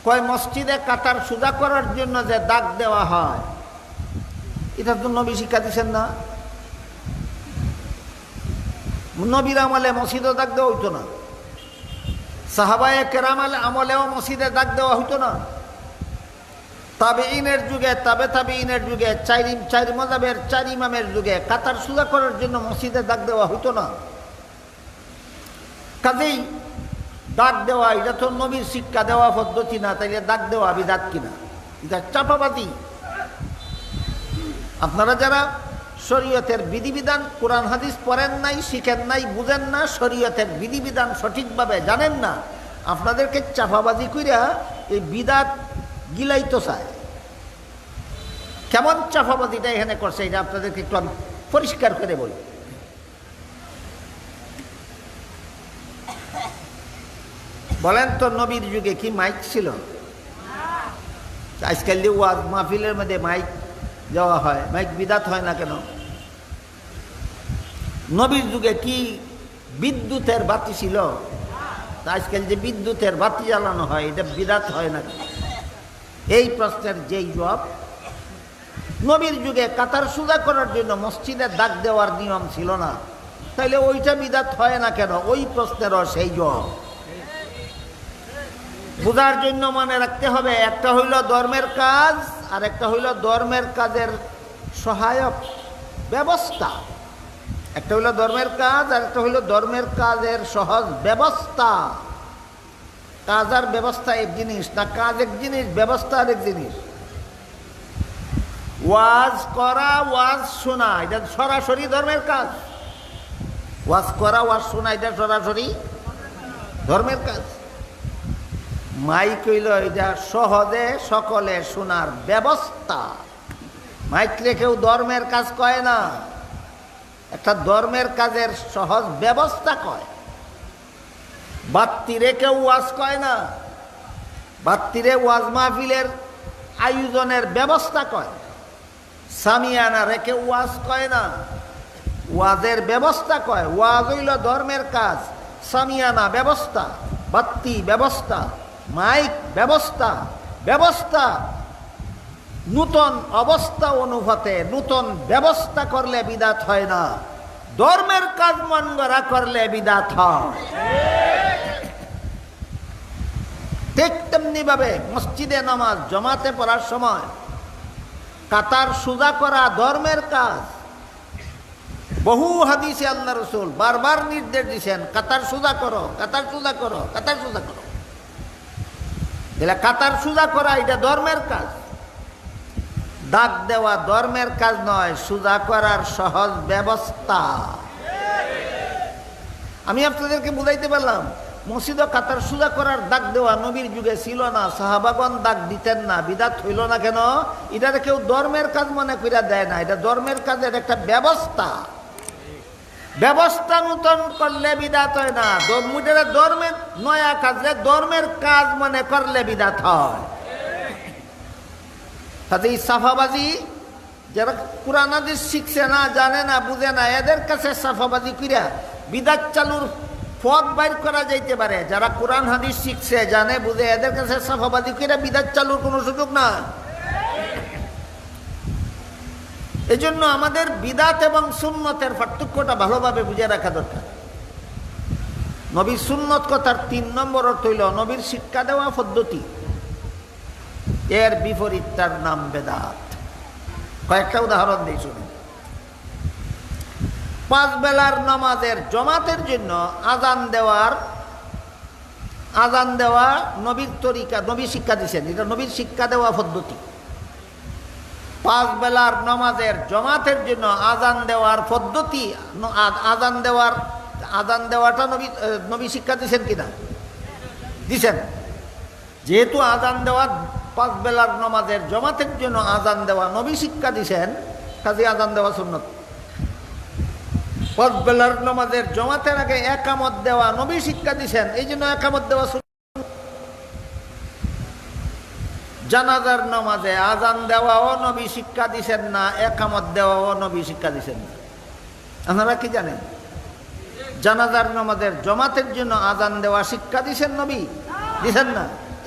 কয় মসজিদে কাতার সুজা করার জন্য যে দাগ দেওয়া হয়, এটা তো নবী শিক্ষা দিচ্ছেন না। নবীর আমলে মসজিদে দাগ দেওয়া হইতো না, সাহাবায়ে কেরাম আমলেও মসজিদে দাগ দেওয়া হইতো না, তাবেঈনের যুগে তাবেঈনের যুগে চার মাযহাবের 4 ইমামের যুগে কাতার সুজা করার জন্য মসজিদে দাগ দেওয়া হইতো না। কাজেই দাগ দেওয়া এটা তো নবীর শিক্ষা দেওয়া পদ্ধতি না, তাইলে দাগ দেওয়া বিদাত কিনা? এটা চাপাবাদী। আপনারা যারা শরীয়তের বিধিবিধান কোরআন হাদিস পড়েন নাই, শিখেন নাই, বুঝেন না, শরীয়তের বিধিবিধান সঠিকভাবে জানেন না, আপনাদেরকে চাপাবাজি কইরা এই বিদাত গিলাইতো চায়। কেমন চাপাবাজিটা এখানে করছে এটা আপনাদেরকে একটু আমি পরিষ্কার করে বলি। বলেন তো, নবীর যুগে কি মাইক ছিল? আজকাল যে ওয়াজ মাহফিলের মধ্যে মাইক দেওয়া হয়, মাইক বিদাত হয় না কেন? নবীর যুগে কি বিদ্যুতের বাতি ছিল? আজকাল যে বিদ্যুতের বাতি জ্বালানো হয়, এটা বিদাত হয় না? এই প্রশ্নের যেই জবাব, নবীর যুগে কাতার সুজা করার জন্য মসজিদে দাগ দেওয়ার নিয়ম ছিল না, তাইলে ওইটা বিদাত হয় না কেন? ওই প্রশ্নেরও সেই জবাব। বোঝার জন্য মনে রাখতে হবে, একটা হইল ধর্মের কাজ আর একটা হইল ধর্মের কাজের সহায়ক ব্যবস্থা। একটা হইল ধর্মের কাজ আর একটা হইল ধর্মের কাজের সহজ ব্যবস্থা। কাজ আর ব্যবস্থা এক জিনিস না, কাজ এক জিনিস, ব্যবস্থা আর এক জিনিস। ওয়াজ করা, ওয়াজ শোনা, এটা সরাসরি ধর্মের কাজ। ওয়াজ করা, ওয়াজ শোনা, এটা সরাসরি ধর্মের কাজ। মাইক হইল এটা সহজে সকলে শোনার ব্যবস্থা। মাইক রেখেও ধর্মের কাজ কয় না, একটা ধর্মের কাজের সহজ ব্যবস্থা কয়। বাত্তি রেখেও ওয়াজ কয় না, বাত্তিরে ওয়াজ মাহফিলের আয়োজনের ব্যবস্থা কয়। সামিয়ানা রেখে ওয়াজ কয় না, ওয়াজের ব্যবস্থা কয়। ওয়াজ হইল ধর্মের কাজ, সামিয়ানা ব্যবস্থা, বাত্তি ব্যবস্থা, মাইক ব্যবস্থা। ব্যবস্থা নূতন অবস্থা অনুভূতে নূতন ব্যবস্থা করলে বিদাত হয় না, ধর্মের কাজ মন গড়া করলে বিদাত হয়। ঠিক তেমনি ভাবে মসজিদে নামাজ জমাতে পড়ার সময় কাতার সুজা করা ধর্মের কাজ, বহু হাদিসে আল্লাহ রসুল বারবার নির্দেশ দিয়েছেন কাতার সোজা করো, কাতার সোজা করো, কাতার সোজা করো। কাতার সোজা করা এটা ধর্মের কাজ, দাগ দেওয়া ধর্মের কাজ নয়, সোজা করার সহজ ব্যবস্থা। আমি আপনাদেরকে বুঝাইতে পারলাম, মসজিদ কাতার সোজা করার দাগ দেওয়া নবীর যুগে ছিল না, সাহাবাগণ দাগ দিতেন না, বিদাত হইল না কেন? এটা কেউ ধর্মের কাজ মনে করে দেয় না, এটা ধর্মের কাজের একটা ব্যবস্থা। ব্যবস্থা নূতন করলে বিদাত হয় না, ধর্মের নয়া কাজে ধর্মের কাজ মনে করলে বিদাত হয়। তাতে এই সাফাবাজি যারা কুরআন হাদিস শিখছে না, জানে না, বুঝে না, এদের কাছে সাফাবাজি কইরা বিদাত চালুর পথ বাইর করা যাইতে পারে। যারা কোরআন হাদিস শিখছে, জানে, বুঝে, এদের কাছে সাফাবাজি কইরা বিদাত চালুর কোনো সুযোগ না। এই জন্য আমাদের বিদাত এবং সুন্নতের পার্থক্যটা ভালোভাবে বুঝে রাখা দরকার। নবীর সুন্নত কথার 3 নম্বর অর্থ হইল নবীর শিক্ষা দেওয়া পদ্ধতি, এর বিপরীত তার নাম বেদাত। কয়েকটা উদাহরণ দিই শুনুন। 5 বেলার নামাজের জমাতের জন্য আজান দেওয়া নবীর তরিকা, নবী শিক্ষা দিয়েছেন, এটা নবীর শিক্ষা দেওয়া পদ্ধতি। 5 বেলার নামাজের জমাতের জন্য আজান দেওয়ার পদ্ধতি, আজান দেওয়াটা নবী শিক্ষা দিয়েছেন কিনা? দিছেন। যেহেতু আজান দেওয়া 5 বেলার নামাজের জমাতের জন্য আজান দেওয়া নবী শিক্ষা দিয়েছেন, কাজে আজান দেওয়া সুন্নত। 5 বেলার নামাজের জমাতের আগে একামত দেওয়া নবী শিক্ষা দিয়েছেন, এই জন্য একামত দেওয়া সুন্নত। জানাজার নামাজে আজান দেওয়াও নবী শিক্ষা দিছেন না, একামত দেওয়াও নবী শিক্ষা দিছেন না। আপনারা কি জানেন? জানাজার নামাজের জমাতের জন্য আজান দেওয়া শিক্ষা দিছেন নবী? দিছেন না।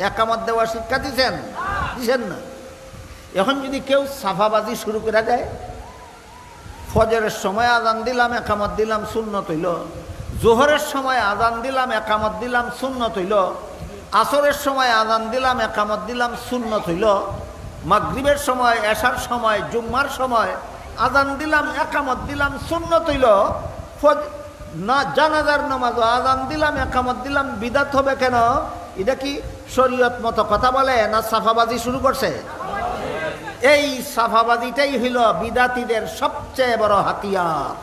একামত দেওয়া শিক্ষা দিছেন? দিছেন না। এখন যদি কেউ সাফাবাজি শুরু করে দেয়, ফজরের সময় আজান দিলাম, একামত দিলাম, সুন্নত হইল। জোহরের সময় আজান দিলাম, একামত দিলাম, সুন্নত হইল। আসরের সময় আজান দিলাম, একামত দিলাম, সুন্নত হইল। মাগরিবের সময়, এশার সময়, জুম্মার সময় আজান দিলাম, একামত দিলাম, সুন্নত হইল। না, জানাজার নামাজও আজান দিলাম, একামত দিলাম, বিদাত হবে কেন? এটা কি শরীয়ত মতো কথা বলে না সাফাবাজি শুরু করছে? এই সাফাবাজিটাই হইল বিদাতীদের সবচেয়ে বড় হাতিয়ার।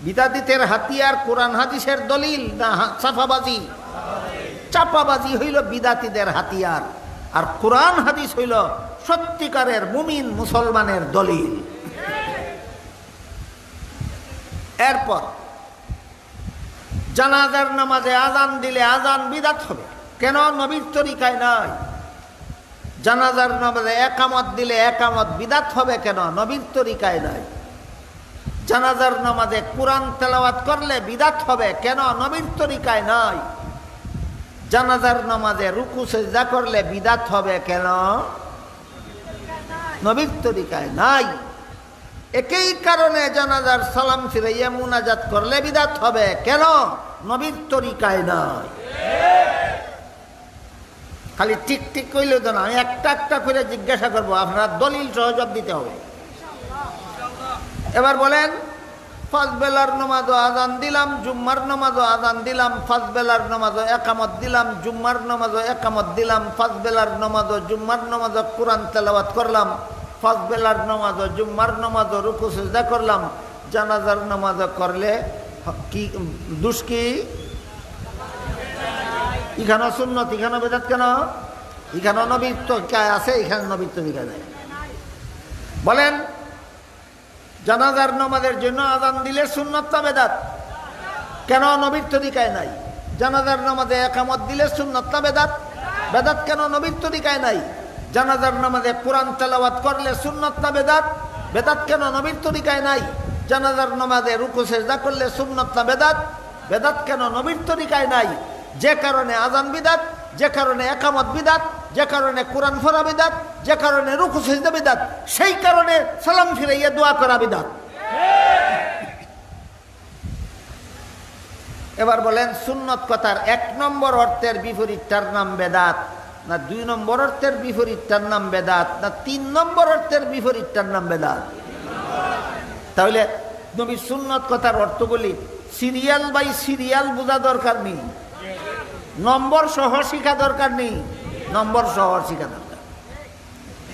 বিদাতীদের হাতিয়ার কোরআন হাদিসের দলিল না সাফাবাজি? চাপাবাজি হইল বিদাতীদের হাতিয়ার, আর কোরআন হাদিস হইল সত্যিকারের মুমিন মুসলমানের দলিল। এরপর জানাজার নামাজে আজান দিলে আজান বিদাত হবে কেন? নবীর তরিকায় নয়। জানাজার নামাজে একামত দিলে একামত বিদাত হবে কেন? নবীর তরিকায় নয়। জানাজার নামাজে কোরআন তেলাওয়াত করলে বিদাত হবে কেন? নবীর তরিকায় নয়। জানাজার নামাজে রুকু সিজদা করলে বিদাত হবে কেন? নবীর তরিকায় নাই। একই কারণে জানাজার সালাম ফিরাইয়া মুনাজাত করলে বিদাত হবে কেন? নবীর তরিকায় নয়। খালি ঠিক ঠিক কইলেও তো না, আমি একটা একটা করে জিজ্ঞাসা করবো, আপনার দলিল সহ জবাব দিতে হবে। এবার বলেন, 5 বেলার নামাজও আজান দিলাম, জুম্মার নামাজও আজান দিলাম, 5 বেলার নামাজও একামত দিলাম, জুম্মার নামাজও একামত দিলাম, 5 বেলার নামাজও জুম্মার নামাজও কোরআন তেলাওয়াত করলাম, 5 বেলার নামাজও জুম্মার নামাজও রুকু সিজদা করলাম। জানাজার নামাজও করলে কি দোষ? কি এখানে সুন্নত, এখানে বেদাত কেন? এখানে নবীর তরিকায় আছে, এখানে নবীর তরিকায় নাই। বলেন, জানাজার নামাজের জন্য আজান দিলে সুন্নত না বেদাত? কেন? নবীর তরিকায় নাই। জানাজার নামাজে একামত দিলে সুন্নত না বেদাত? বেদাত কেন? নবীর তরিকায় নাই। জানাজার নামাজে কোরআন তেলাওয়াত করলে সুন্নত না বেদাত? বেদাত কেন? নবীর তরিকায় নাই। জানাজার নামাজে রুকু সিজদা করলে সুন্নত না বেদাত? বেদাত কেন? নবীর তরিকায় নাই। যে কারণে আজান বিদাত, যে কারণে একামত বিদাত, যে কারণে কোরআন পড়া বিদাত, যে কারণে রুকু সিজদা বিদাত, সেই কারণে সালাম ফিরাইয়া দোয়া করা বিদাত। এবার বলেন, সুন্নত কথার 1 নম্বর অর্থের বিপরীতটার নাম বেদাত, না 2 নম্বর অর্থের বিপরীতটার নাম বেদাত, না 3 নম্বর অর্থের বিপরীতটার নাম বেদাত? তাহলে নবীর সুন্নত কথার অর্থগুলি সিরিয়াল বাই সিরিয়াল বোঝা দরকার নেই, নম্বর সহ শিখা দরকার নেই, নম্বর সহ শিখা দরকার।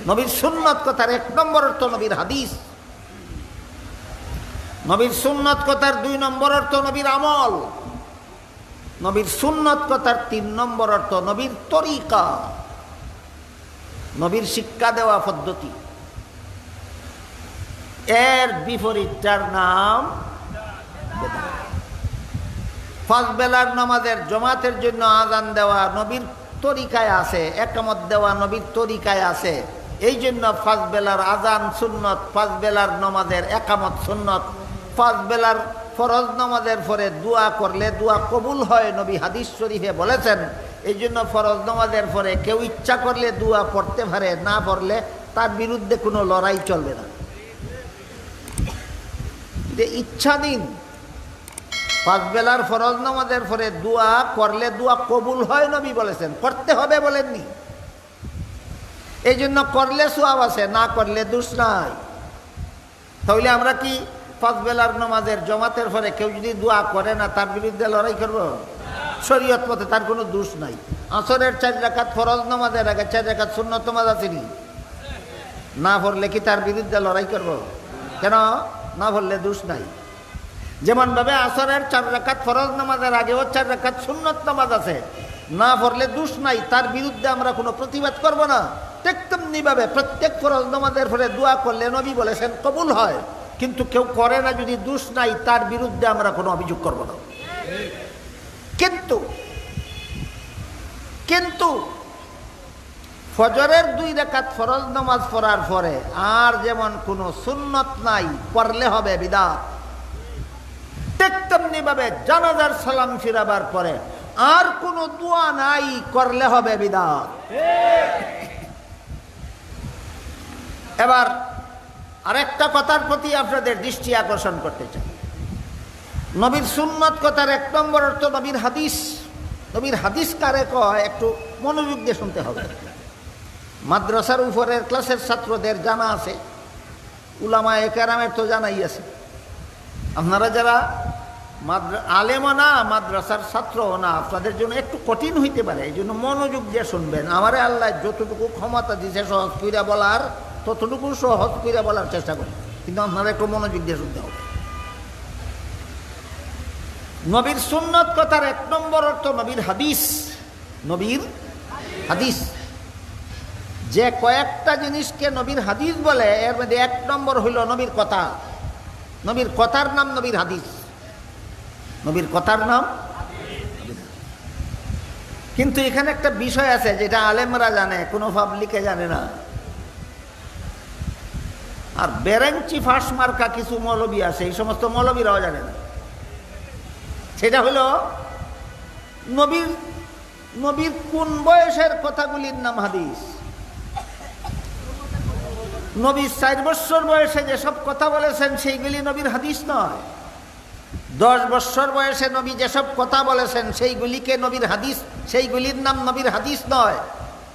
নবীর সুন্নত কথার 1 নম্বর অর্থ নবীর হাদিস, নবীর সুন্নত কথার 2 নম্বর অর্থ নবীর আমল, নবীর সুন্নত কথার 3 নম্বর অর্থ নবীর তরিকা, নবীর শিক্ষা দেওয়া পদ্ধতি। এর বিপরীতটার নাম বেদাত। 5 বেলার নামাজের জমাতের জন্য আযান দেওয়া নবীর তরিকায় আছে, একামত দেওয়া নবীর তরিকায় আছে, এই জন্য 5 বেলার আযান সুন্নত, 5 বেলার নামাজের একামত সুন্নত। 5 বেলার ফরজ নামাজের পরে দোয়া করলে দোয়া কবুল হয়, নবী হাদিস শরীফে বলেছেন। এই জন্য ফরজ নামাজের পরে কেউ ইচ্ছা করলে দোয়া পড়তে পারে, না পড়লে তার বিরুদ্ধে কোনো লড়াই চলবে না। যে ইচ্ছা দিন 5 বেলার ফরজ নামাজের পরে দোয়া করলে দোয়া কবুল হয়, নবী বলেছেন, করতে হবে বলেননি। এই জন্য করলে সওয়াব আছে, না করলে দোষ নাই। তাহলে আমরা কি 5 বেলার নামাজের জমাতের পরে কেউ যদি দোয়া করে না তার বিরুদ্ধে লড়াই করব? শরীয়ত মতে তার কোনো দোষ নাই। আসরের 4 রাকাত ফরজ নামাজের আগে 4 রাকাত সুন্নত নামাজ আছে, না পড়লে কি তার বিরুদ্ধে লড়াই করব? কেন? না পড়লে দোষ নাই। যেমনভাবে আসরের 4 রাকাত ফরজ নামাজের আগেও 4 রাকাত সুন্নত নামাজ আছে, না পড়লে দোষ নাই, তার বিরুদ্ধে আমরা কোনো প্রতিবাদ করব না। ঠিক তেমনিভাবে প্রত্যেক ফরজ নামাজের পরে দোয়া করলে নবী বলেছেন কবুল হয়, কিন্তু কেউ করে না যদি দোষ নাই, তার বিরুদ্ধে আমরা কোনো অভিযোগ করব না। কিন্তু ফজরের 2 রাকাত ফরজ নামাজ পড়ার পরে আর যেমন কোনো সুন্নত নাই, পড়লে হবে বিদআত। ঠিক তেমনিভাবে জানাজার সালাম ফিরাবার পরে আর কোনো দোয়া নাই, করলে হবে বিদআত। এবার আরেকটা কথার প্রতি আপনাদের দৃষ্টি আকর্ষণ করতে চাই। নবীর সুন্নত কথার 1 নম্বর অর্থ নবীর হাদিস। নবীর হাদিস কারে কয় একটু মনোযোগ দিয়ে শুনতে হবে। মাদ্রাসার উপরের ক্লাসের ছাত্রদের জানা আছে, উলামায়ে কেরামের তো জানাই আছে। আপনারা যারা আলেমও না, মাদ্রাসার ছাত্রও না, আপনাদের জন্য একটু কঠিন হইতে পারে, এই জন্য মনোযোগ দিয়ে শুনবেন। আমারে আল্লাহ যতটুকু ক্ষমতা দিয়েছে সহজ কইরা বলার, ততটুকু সহজ কইরা বলার চেষ্টা করি, কিন্তু আপনারা একটু মনোযোগ দিয়ে শুনতে হবে। নবীর সুন্নত কথার 1 নম্বর অর্থ নবীর হাদিস। নবীর হাদিস, যে কয়েকটা জিনিসকে নবীর হাদিস বলে এর মধ্যে 1 নম্বর হইল নবীর কথা। নবীর কথার নাম নবীর হাদিস, নবীর কথার নাম। কিন্তু এখানে একটা বিষয় আছে যেটা আলেমরা জানে, কোনো পাবলিকে জানে না। আর বেরেঞ্চি ফাঁস মার্কা কিছু মৌলবী আছে, এই সমস্ত মৌলবীরাও জানে না। সেটা হলো নবীর কোন বয়সের কথাগুলির নাম হাদিস। নবী 4 বছর বয়সে যেসব কথা বলেছেন সেইগুলি নবীর হাদিস নয়। 10 বছর বয়সে নবী যেসব কথা বলেছেন সেইগুলিকে নবীর হাদিস, সেইগুলির নাম নবীর হাদিস নয়।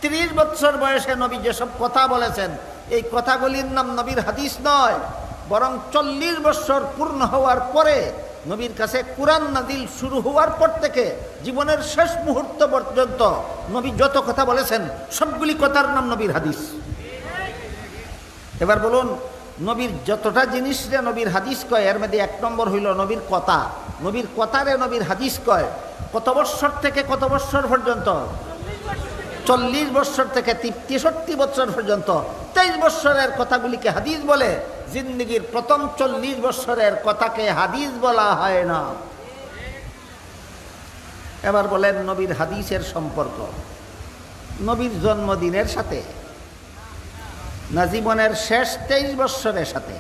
30 বছর বয়সে নবী যেসব কথা বলেছেন এই কথাগুলির নাম নবীর হাদিস নয়, বরং 40 বছর পূর্ণ হওয়ার পরে নবীর কাছে কুরআন নাজিল শুরু হওয়ার পর থেকে জীবনের শেষ মুহূর্ত পর্যন্ত নবী যত কথা বলেছেন সবগুলি কথার নাম নবীর হাদিস। এবার বলুন, নবীর যতটা জিনিস রে নবীর হাদিস কয় এর মধ্যে 1 নম্বর হইল নবীর কথা। নবীর কথারে নবীর হাদিস কয়। কত বৎসর থেকে কত বৎসর পর্যন্ত? 40 বৎসর থেকে 63 বৎসর পর্যন্ত 23 বৎসরের কথাগুলিকে হাদিস বলে। জিন্দগির প্রথম 40 বৎসরের কথাকে হাদিস বলা হয় না। এবার বলেন নবীর হাদিসের সম্পর্ক নবীর জন্মদিনের সাথে না জীবনের শেষ 23 বৎসরের সাথে?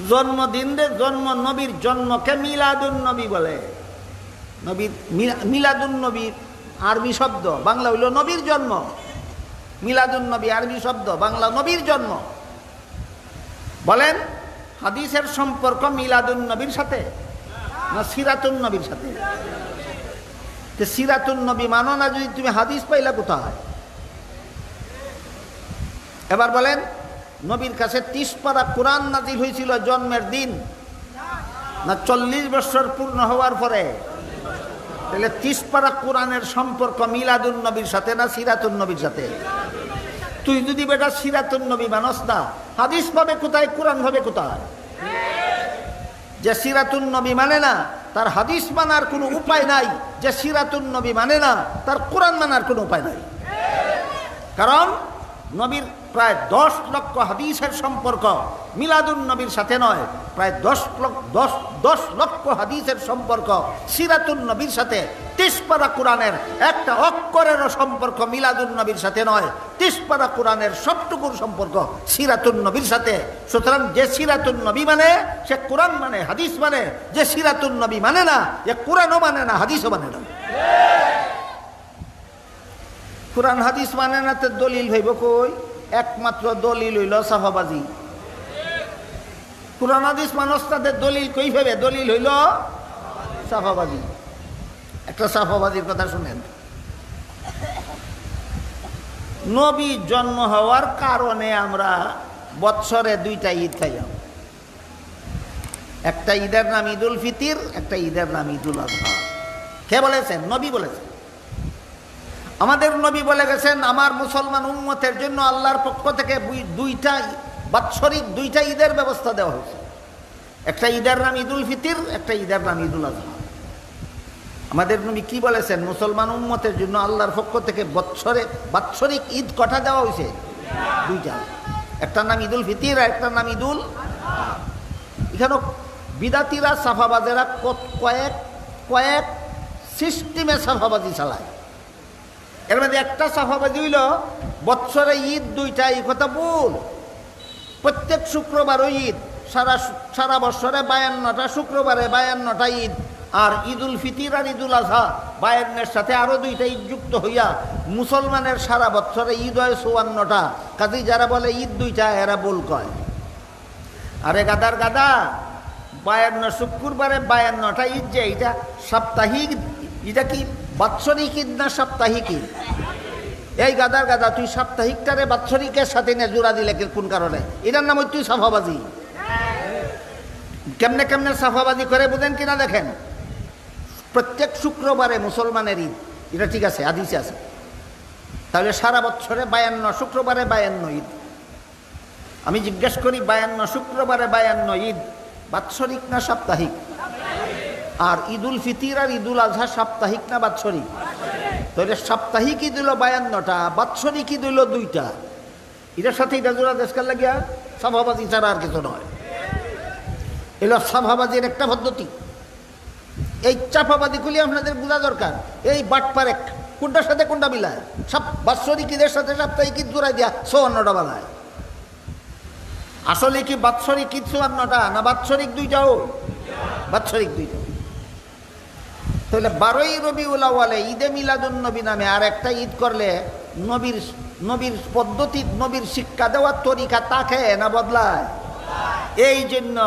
জন্মদিন রে জন্ম, নবীর জন্মকে মিলাদুন নবী বলে। নবীর মিলাদুন নবী আরবি শব্দ, বাংলা হইল নবীর জন্ম। মিলাদুন নবী আরবি শব্দ, বাংলা নবীর জন্ম। বলেন হাদিসের সম্পর্ক মিলাদুন নবীর সাথে না সিরাতুন নবীর সাথে? সিরাতুন নবী মানো না যদি তুমি হাদিস পাইলা কোথায়? এবার বলেন নবীর কাছে 30 পারা কোরআন নাজিল হয়েছিল জন্মের দিন না 40 বছর পূর্ণ হওয়ার পরে? তাহলে 30 পারা কোরআনের সম্পর্ক মিলাদুন নবীর সাথে না সিরাতুন নবীর সাথে? তুই যদি বেটা সিরাতুন নবী মানস না, হাদিস পাবে কোথায়, কোরআন হবে কোথায়? যে সিরাতুন নবী মানে না তার হাদিস মানার কোনো উপায় নাই, যে সিরাতুন নবী মানে না তার কোরআন মানার কোনো উপায় নাই। কারণ নবীর প্রায় 10 লক্ষ হাদিসের সম্পর্ক মিলাদুন নবীর সাথে নয়, প্রায় 10 লক্ষ হাদিসের সম্পর্ক সিরাতুন নবীর সাথে। 30 পারা কোরআনের একটা অক্ষরেরও সম্পর্ক মিলাদুন নবীর সাথে নয়, 30 পারা কোরআনের সবটুকুর সম্পর্ক সিরাতুন নবীর সাথে। সুতরাং যে সিরাতুন নবী মানে সে কোরআন মানে, হাদিস মানে। যে সিরাতুন নবী মানে না, যে কোরআনও মানে না, হাদিসও মানে না। কোরআন হাদিস মানে না তো দলিল হইব কই? একমাত্র দলিল হইল সাফাবাজি। কোরআন হাদিস মানুষ তাদের দলিল কই ভেবে? দলিল হইল সাফাবাজি। একটা সাফাবাজির কথা শুনেন। নবী জন্ম হওয়ার কারণে আমরা বৎসরে 2টা ঈদ খাইলাম। একটা ঈদের নাম ঈদুল ফিতির, একটা ঈদের নাম ঈদুল আজহা। কে বলেছেন? নবী বলেছেন। আমাদের নবী বলে গেছেন, আমার মুসলমান উম্মতের জন্য আল্লাহর পক্ষ থেকে বাৎসরিক 2টা ঈদের ব্যবস্থা দেওয়া হয়েছে। একটা ঈদের নাম ঈদুল ফিতির, একটা ঈদের নাম ঈদুল আজহা। আমাদের নবী কি বলেছেন? মুসলমান উম্মতের জন্য আল্লাহর পক্ষ থেকে বাৎসরিক ঈদ কটা দেওয়া হয়েছে? 2টা। একটা নাম ঈদুল ফিতির আর একটা নাম ঈদুল। এখানে বিদাতিরা সাফাবাজেরা কয়েক সিস্টেমে সাফাবাজি চালায়। এর মধ্যে একটা সাফাবাজি হইল বৎসরে ঈদ 2টা। এই কথা ভুল। প্রত্যেক শুক্রবারও ঈদ, সারা বৎসরে 52টা শুক্রবারে 52টা ঈদ। আর ঈদুল ফিতির আর ঈদুল আজহা 52-এর সাথে আরও 2টা ঈদ যুক্ত হইয়া মুসলমানের সারা বৎসরে ঈদ হয় 54টা। কাজেই যারা বলে ঈদ 2টা এরা ভুল কয়। আরে গাদার গাদা, 52 শুক্রবারে 52টা ঈদ যে এটা সাপ্তাহিক, এটা কি বাৎসরিক ঈদ না সাপ্তাহিক ঈদ? এই গাদার গাদা, তুই সাপ্তাহিকটারে বাৎসরিকের সাথে নিয়ে জোড়া দিলে কোন কারণে? এটার নাম তুই সাফাবাজি। কেমনে কেমনে সাফাবাজি করে বুঝেন কিনা দেখেন। প্রত্যেক শুক্রবারে মুসলমানের ঈদ, এটা ঠিক আছে, হাদিসে আছে। তাহলে সারা বছরে 52 শুক্রবারে 52 ঈদ। আমি জিজ্ঞেস করি, 52 শুক্রবারে 52 ঈদ বাৎসরিক না সাপ্তাহিক? আর ঈদুল ফিতির আর ঈদুল আজহা সাপ্তাহিক না বাৎসরিক? তাহলে সাপ্তাহিক ঈদ হইল 52টা, বাৎসরিক ঈদ হইল 2টা। এটার সাথে এটা জোড়া দেশকার লাগিয়া সাফাবাজি ছাড়া আর কিছু নয়। এলো সাফাবাজির একটা পদ্ধতি। এই চাপাবাদিগুলি আপনাদের বোঝা দরকার। এই বাটপারে কোনটার সাথে কোনটা মিলায়? সব বাৎসরিক ঈদের সাথে সাপ্তাহিক ঈদ জোড়াই দিয়া 54টা বানায়। আসলে কি বাৎসরিক ঈদ 54টা না বাৎসরিক 2টাও? বাৎসরিক 2টা। তাহলে 12ই রবিউল আউয়ালে ঈদে মিলাদুন নবী নামে আর একটা ঈদ করলে নবীর পদ্ধতি, নবীর শিক্ষা দেওয়ার তরিকা তাকে না বদলায়? এই জন্য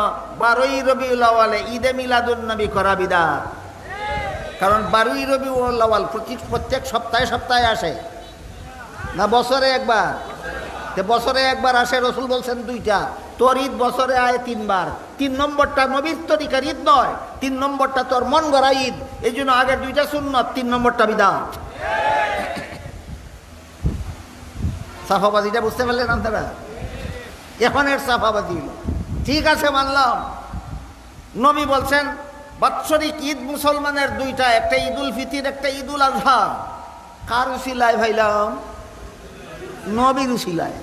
12ই রবিউল আউয়ালে ঈদে মিলাদুন নবী করা বিদআত। কারণ 12ই রবিউল আউয়াল প্রত্যেক সপ্তাহে আসে না বছরে একবার? বছরে একবার আসে, রসুল বলছেন 2টা। তোর ঈদ বছরে আয় 3বার। 3 নম্বরটা নবীর তরিকার ঈদ নয়, 3 নম্বরটা তোর মন গড়া ঈদ। এই জন্য আগে 2টা সুন্নত, 3 নম্বরটা বিদআত। সাফাবাজিটা বুঝতে পারলেন আপনারা? এখনের সাফাবাজি ঠিক আছে, মানলাম। নবী বলছেন বাৎসরিক ঈদ মুসলমানের 2টা, একটা ঈদুল ফিতির, একটা ঈদুল আজহা। কার উসিলায় ভাইলাম? নবীর উসিলায়।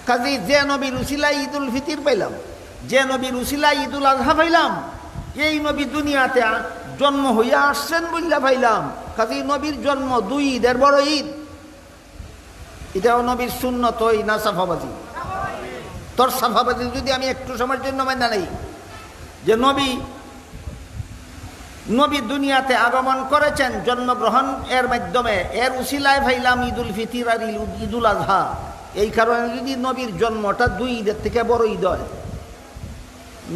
কাজে যে নবীর উসিলায় ঈদুল ফিতির পাইলাম, যে নবীর উসিলায় ঈদুল আজহা পাইলাম, এই নবী দুনিয়াতে জন্ম হইয়া আসছেন বললা পাইলাম। কাজে নবীর জন্ম 2 ঈদের বড় ঈদ। এটাও নবীর সুন্নত না সাফাবাজি? তোর সাফাবাজি যদি আমি একটু সময়ের জন্য মানা নেই যে নবী দুনিয়াতে আগমন করেছেন জন্মগ্রহণ এর মাধ্যমে, এর উসিলায় ভাইলাম ঈদুল ফিতির আর ঈদুল আজহা। এই কারণে যদি নবীর জন্মটা 2 ঈদের থেকে বড় ঈদ হয়,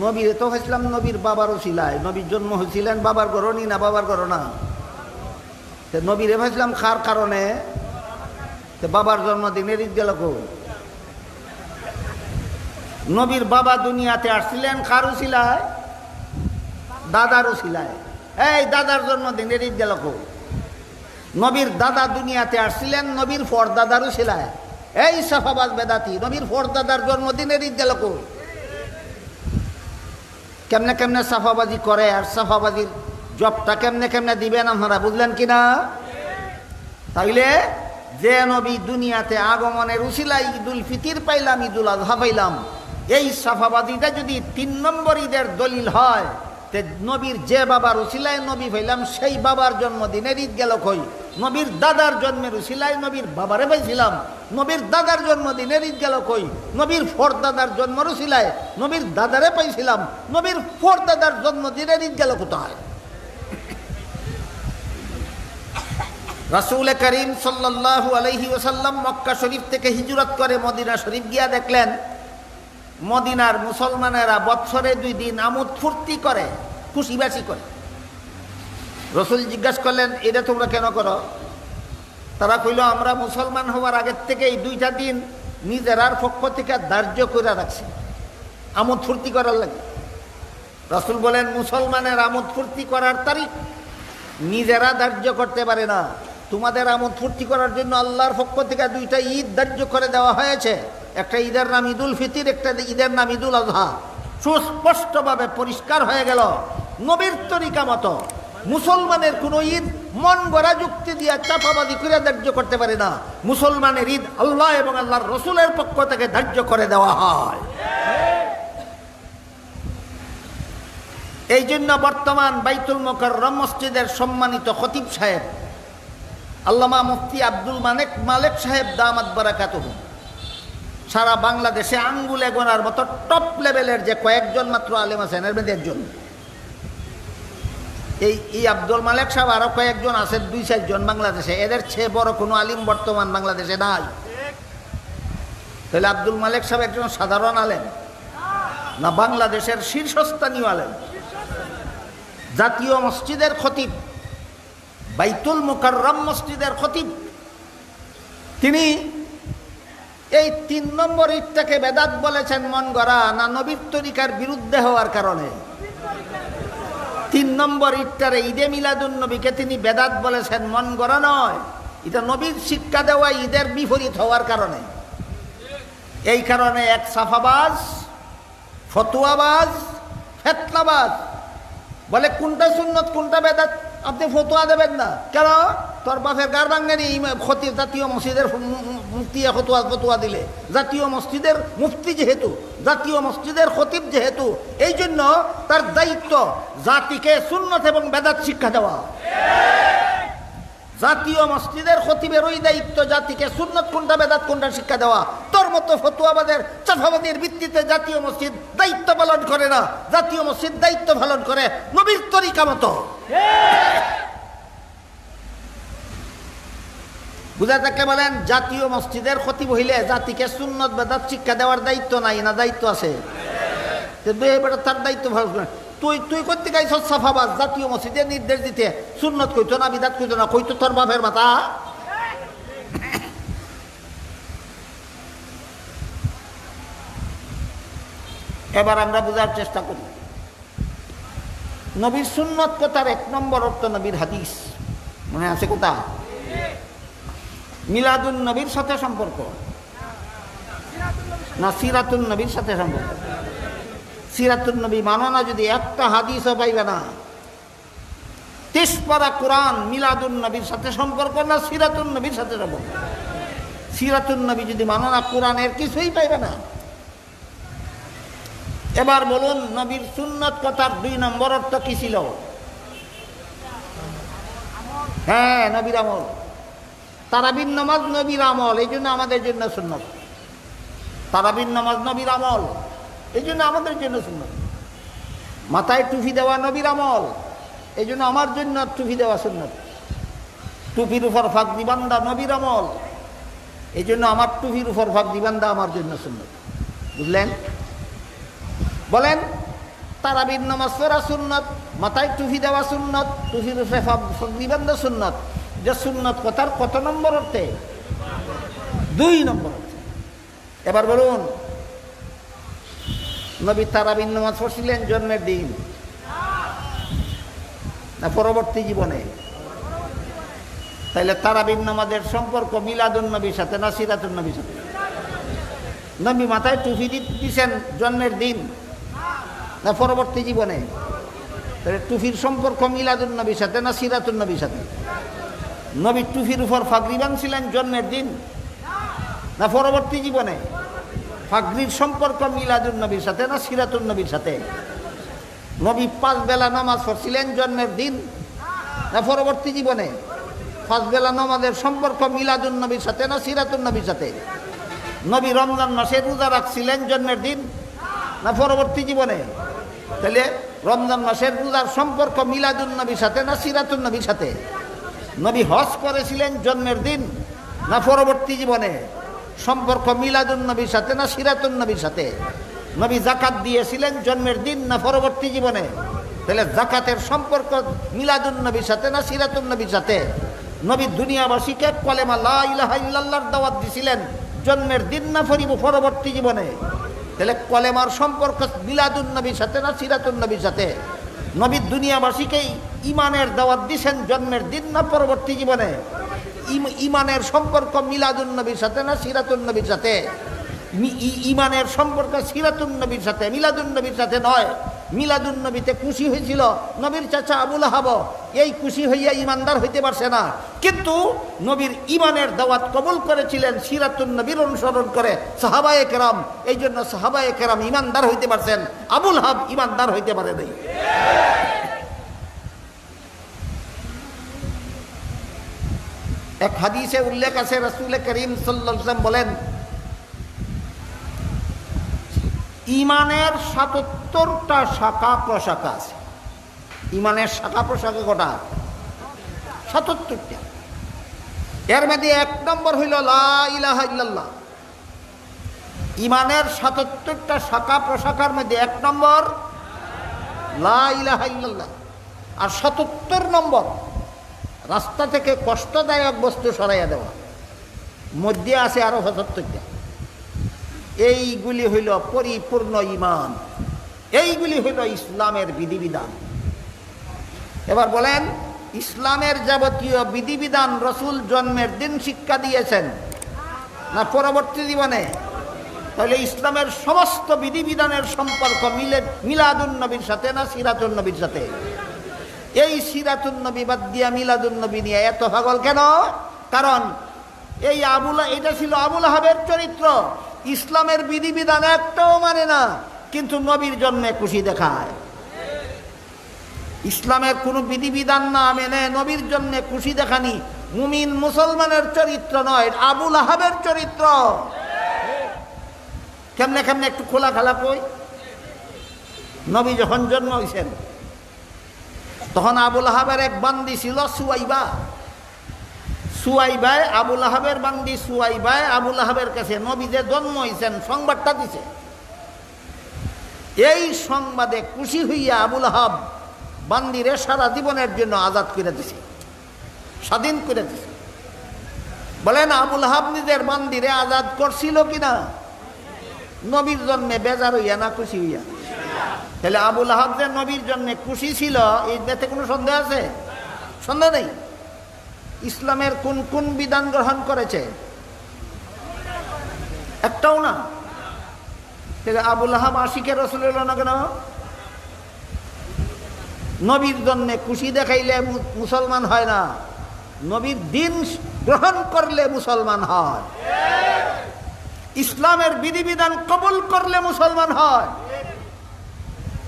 নবীর তো হয়েছিলাম নবীর বাবার উসিলায়। নবীর জন্ম হয়েছিলেন বাবার গরণই না বাবার গরণা? নবীর ভাবছিলাম খার কারণে বাবার জন্মদিনের ঈদ গেল। নবীর বাবা দুনিয়াতে আসছিলেন কার উসিলায়? দাদার উসিলায়। এই দাদার জন্মদিন ঈদ গেল কো? নবীর দাদা দুনিয়াতে আসছিলেন নবীর পরদাদার উসিলায়। এই সাফাবাজ বেদাতি, নবীর পরদাদার জন্মদিনের ঈদ গেল কো? কেমনে কেমনে সাফাবাজি করে, আর সাফাবাজির জবটা কেমনে কেমনে দিবেন আপনারা বুঝলেন কিনা? তাইলে যে নবী দুনিয়াতে আগমনের উসিলায় ঈদুল ফিতির পাইলাম, ঈদুল আজহা পাইলাম, এই সাফাবাদিটা যদি 3 নম্বর ঈদের দলিল হয়, তে নবীর যে বাবার উসিলায় নবী পাইলাম সেই বাবার জন্মদিনের ঈদ গেল কই? নবীর দাদার জন্মের উসিলায় নবীর বাবারে পাইছিলাম, নবীর দাদার জন্মদিনের ঈদ গেল কই? নবীর পরদাদার জন্মের উসিলায় নবীর দাদারে পাইছিলাম, নবীর পরদাদার জন্মদিনের ঈদ গেল কোথায়? রাসূল করিম সাল্লাল্লাহু আলাইহি ওয়াসাল্লাম মক্কা শরীফ থেকে হিজরত করে মদিনা শরীফ গিয়া দেখলেন মদিনার মুসলমানেরা বৎসরে 2 দিন আমোদ ফুর্তি করে, খুশিবাসি করে। রসুল জিজ্ঞাসা করলেন, এটা তোমরা কেন করো? তারা কইল, আমরা মুসলমান হওয়ার আগের থেকে এই 2টা দিন নিজেরার পক্ষ থেকে ধার্য করে রাখছি আমোদ ফুর্তি করার লাগে। রসুল বলেন, মুসলমানের আমোদ ফুর্তি করার তারিখ নিজেরা ধার্য করতে পারে না, তোমাদের আমোদ ফুর্তি করার জন্য আল্লাহর পক্ষ থেকে 2টা ঈদ ধার্য করে দেওয়া হয়েছে। একটা ঈদের নাম ঈদুল ফিতির, একটা ঈদের নাম ঈদুল আজহা। সুস্পষ্টভাবে পরিষ্কার হয়ে গেল, নবীর তরিকা মতো মুসলমানের কোনো ঈদ মন গড়া যুক্তি দিয়া চাপাবাদি করে ধার্য করতে পারে না। মুসলমানের ঈদ আল্লাহ এবং আল্লাহর রসুলের পক্ষ থেকে ধার্য করে দেওয়া হয়। এই জন্য বর্তমান বাইতুল মুকাররম মসজিদের সম্মানিত খতিব সাহেব আল্লামা মুফতি আব্দুল মালেক সাহেব দামাত বারাকাতুহু সারা বাংলাদেশে আঙ্গুলে গোনার মতো টপ লেভেলের যে কয়েকজন মাত্র আলেম আছেন, এর মধ্যে একজন। এই আব্দুল মালেক সাহেব আরো কয়েকজন আছেন, 2-4 জন বাংলাদেশে। এদের চেয়ে বড় কোনো আলিম বর্তমান বাংলাদেশে নাই। তাহলে আব্দুল মালেক সাহেব একজন সাধারণ আলেম না বাংলাদেশের শীর্ষস্থানীয় আলেম? জাতীয় মসজিদের খতিব, বাইতুল মুকাররম মসজিদের খতিব। তিনি এই 3 নম্বর ঈদটাকে বেদাত বলেছেন মন গড়া, না নবীর তরিকার বিরুদ্ধে হওয়ার কারণে? 3 নম্বর ঈদটারে ঈদে মিলাদুন নবীকে তিনি বেদাত বলেছেন মন গড়া নয়, এটা নবীর শিক্ষা দেওয়া ঈদের বিপরীত হওয়ার কারণে। এই কারণে এক সাফাবাজ, ফতুয়াবাজ, ফেতনাবাজ বলে কোনটা সুন্নত কোনটা বেদাত আপনি ফতুয়া দেবেন না কেন? তোর বাপের গার ভাঙ্গেনি খতিব জাতীয় মসজিদের মুফতি ফতুয়া দিলে, জাতীয় মসজিদের মুফতি যেহেতু, জাতীয় মসজিদের খতিব যেহেতু, এই জন্য তার দায়িত্ব জাতিকে সুন্নত এবং বেদাত শিক্ষা দেওয়া। জাতীয় মসজিদের খতিবের ওই দায়িত্ব জাতিকে সুন্নত কোনটা বেদাত কোনটা শিক্ষা দেওয়া। তোর মতো ফতুয়াবাদের চাফাবাদের ভিত্তিতে জাতীয় মসজিদ দায়িত্ব পালন করে না, জাতীয় মসজিদ দায়িত্ব পালন করে নবীর তরিকা মতো। বুঝা থাকে বলেন, জাতীয় মসজিদের খতিব হইলে জাতিকে সুন্নত বেদাত শিক্ষা দেওয়ার দায়িত্ব নাই না দায়িত্ব আছে? তার দায়িত্ব ভালো। তুই করতে গাইছ সাফাবাজ, জাতীয় মসজিদে নির্দেশ দিতে সুন্নত কইতো না বিদাত কইতো না, কইতো তোর বাপের মাথা। এবার আমরা বোঝার চেষ্টা করি, নবীর সুন্নত কথার 1 নম্বর অর্থ নবীর হাদিস। মনে আছে কথা? মিলাদুন নবীর সাথে সম্পর্ক না সিরাতুন নবীর সাথে সম্পর্ক? সিরাতুন নবী মানো না যদি একটা হাদিসও পাইবে না। 30 পারা কোরআন মিলাদুন নবীর সাথে সম্পর্ক না সিরাতুন নবীর সাথে সম্পর্ক? সিরাতুন নবী যদি মানো না কোরআনের কিছুই পাইবে না। এবার বলুন, নবীর সুন্নত কথার 2 নম্বর অর্থ কি ছিল? হ্যাঁ, নবীর আমল। তারাবির নামাজ নবীর আমল, এই জন্য আমাদের জন্য সুন্নত। তারাবির নামাজ নবীর আমল, এই জন্য আমাদের জন্য সুন্নত। মাথায় টুপি দেওয়া নবীর আমল, এই জন্য আমার জন্য টুপি দেওয়া সুন্নত। টুপির উপর ফাঁকদি বান্ধা নবীর আমল, এই জন্য আমার টুপির উপর ফাঁকদি বান্ধা আমার জন্য সুন্নত। বুঝলেন? বলেন, তারাবির নামাজ পড়া সুন্নত, মাথায় টুপি দেওয়া সুন্নত, টুপির উপরে ফাঁকদি বান্ধা সুন্নত। যে সুন্নত কথার কত নম্বর অর্থে? 2 নম্বর অর্থে। এবার বলুন, নবী তারাবির নামাজ পড়ছিলেন জন্মের দিন না পরবর্তী জীবনে? তাইলে তারাবির নামাজের সম্পর্ক মিলাদুন নবীর সাথে না সিরাতুন নবীর সাথে? নবী মাথায় টুপি দিচ্ছেন জন্মের দিন না পরবর্তী জীবনে? তাহলে টুপির সম্পর্ক মিলাদুন নবীর সাথে না সিরাতুন নবীর সাথে? নবী টুপির উপর ফাগরি বাঁধছিলেন জন্মের দিন না পরবর্তী জীবনে? ফাগরির সম্পর্ক মিলাদুন নবীর সাথে না সিরাতুন নবীর সাথে? নবী 5 বেলা নামাজ পড়ছিলেন জন্মের দিন না পরবর্তী জীবনে? 5 বেলা নামাজের সম্পর্ক মিলাদুন নবীর সাথে না সিরাতুন নবীর সাথে? নবী রমজান মাসে রোজা রাখছিলেন জন্মের দিন না পরবর্তী জীবনে? তাহলে রমজান মাসের রোজার সম্পর্ক মিলাদুন নবীর সাথে না সিরাতুন নবীর সাথে? নবী হজ করেছিলেন জন্মের দিন না পরবর্তী জীবনে? সম্পর্ক মিলাদুন নবীর সাথে না সিরাতুন নবীর সাথে? নবী যাকাত দিয়েছিলেন জন্মের দিন না পরবর্তী জীবনে? তাহলে যাকাতের সম্পর্ক মিলাদুন নবীর সাথে না সিরাতুন নবীর সাথে? নবী দুনিয়াবাসীকে কলেমা লা ইলাহা ইল্লাল্লাহর দাওয়াত দিয়েছিলেন জন্মের দিন না পরবর্তী জীবনে? তাহলে কলেমার সম্পর্ক মিলাদুন নবীর সাথে না সিরাতুন নবীর সাথে? নবী দুনিয়াবাসীকেই ইমানের দাওয়াত দিয়েছেন জন্মের দিন না পরবর্তী জীবনে? ইমানের সম্পর্ক মিলাদুন নবীর সাথে না সিরাতুন নবীর সাথে? ইমানের সম্পর্ক সিরাতুন নবীর সাথে, মিলাদুন নবীর সাথে নয়। মিলাদুন নবীতে খুশি হয়েছিল নবীর চাচা আবুল আহাব, এই খুশি হইয়া ইমানদার হইতে পারছে না, কিন্তু নবীর ইমানের দাওয়াত কবুল করেছিলেন সিরাতুন নবীর অনুসরণ করে সাহাবায়ে কেরাম। এই জন্য সাহাবায়ে কেরাম ইমানদার হইতে পারছেন, আবুল আহাব ইমানদার হইতে পারে নাই। এক হাদিসে উল্লেখ আছে, রাসূল করিম সাল্লাল্লাহু আলাইহি ওয়াসাল্লাম বলেন, ইমানের ৭৭টা শাখা প্রশাখা আছে। ইমানের শাখা প্রশাখা কটা? ৭৭টা। এর মধ্যে 1 নম্বর হইল লা ইলাহা ইল্লাল্লাহ। ইমানের ৭৭টা শাখা প্রশাখার মধ্যে 1 নম্বর লা ইলাহা ইল্লাল্লাহ। আর ৭৭ নম্বর রাস্তা থেকে কষ্টদায়ক বস্তু সরাইয়া দেওয়া। মধ্যে আছে আরো ৭৭টা। এইগুলি হইল পরিপূর্ণ ঈমান, এইগুলি হইল ইসলামের বিধিবিধান। এবার বলেন, ইসলামের যাবতীয় বিধিবিধান রসুল জন্মের দিন শিক্ষা দিয়েছেন না পরবর্তী জীবনে? তাহলে ইসলামের সমস্ত বিধিবিধানের সম্পর্ক মিলাদুন নবীর সাথে না সিরাতুন নবীর সাথে? এই সিরাতুন নবী বাদ দিয়া মিলাদুন নবী নিয়ে এত পাগল কেন? কারণ এটা ছিল আবুল আহাবের চরিত্র। ইসলামের বিধিবিধান একটাও মানে না, কিন্তু নবীর জন্মে খুশি দেখায়। ইসলামের কোনো বিধিবিধান না মেনে নবীর জন্মে খুশি দেখানি মুমিন মুসলমানের চরিত্র নয়, আবুল আহাবের চরিত্র। কেমনে কেমনে একটু খোলা খালা কই। নবী যখন জন্ম হয়েছেন তখন আবুল আহাবের এক বান্দি ছিল সুয়াইবা। সুয়াইবায় আবুল আহাবের বান্দি সুয়াইবায় আবুল আহাবের কাছে নবী যে জন্ম হয়েছেন সংবাদটা দিছে। এই সংবাদে খুশি হইয়া আবুল আহাব বান্দিরে সারা জীবনের জন্য আজাদ করে দিছে, স্বাধীন করে দিছে। বলেন, আবুল আহাব নিজের বান্দিরে আজাদ করছিল কিনা? নবীর জন্মে বেজার হইয়া না খুশি হইয়া? তাহলে আবুল আহাব যে নবীর জন্মে খুশি ছিল, এই ব্যাপারে কোনো সন্দেহ আছে? সন্দেহ নেই। ইসলামের কোন কোন বিধান গ্রহণ করেছে? একটাও না। আবুল আহাব আশিকে রাসূল হলো না কেন? নবীর জন্যে খুশি দেখাইলে মুসলমান হয় না, নবীর দিন গ্রহণ করলে মুসলমান হয়। ইসলামের বিধিবিধান কবুল করলে মুসলমান হয়।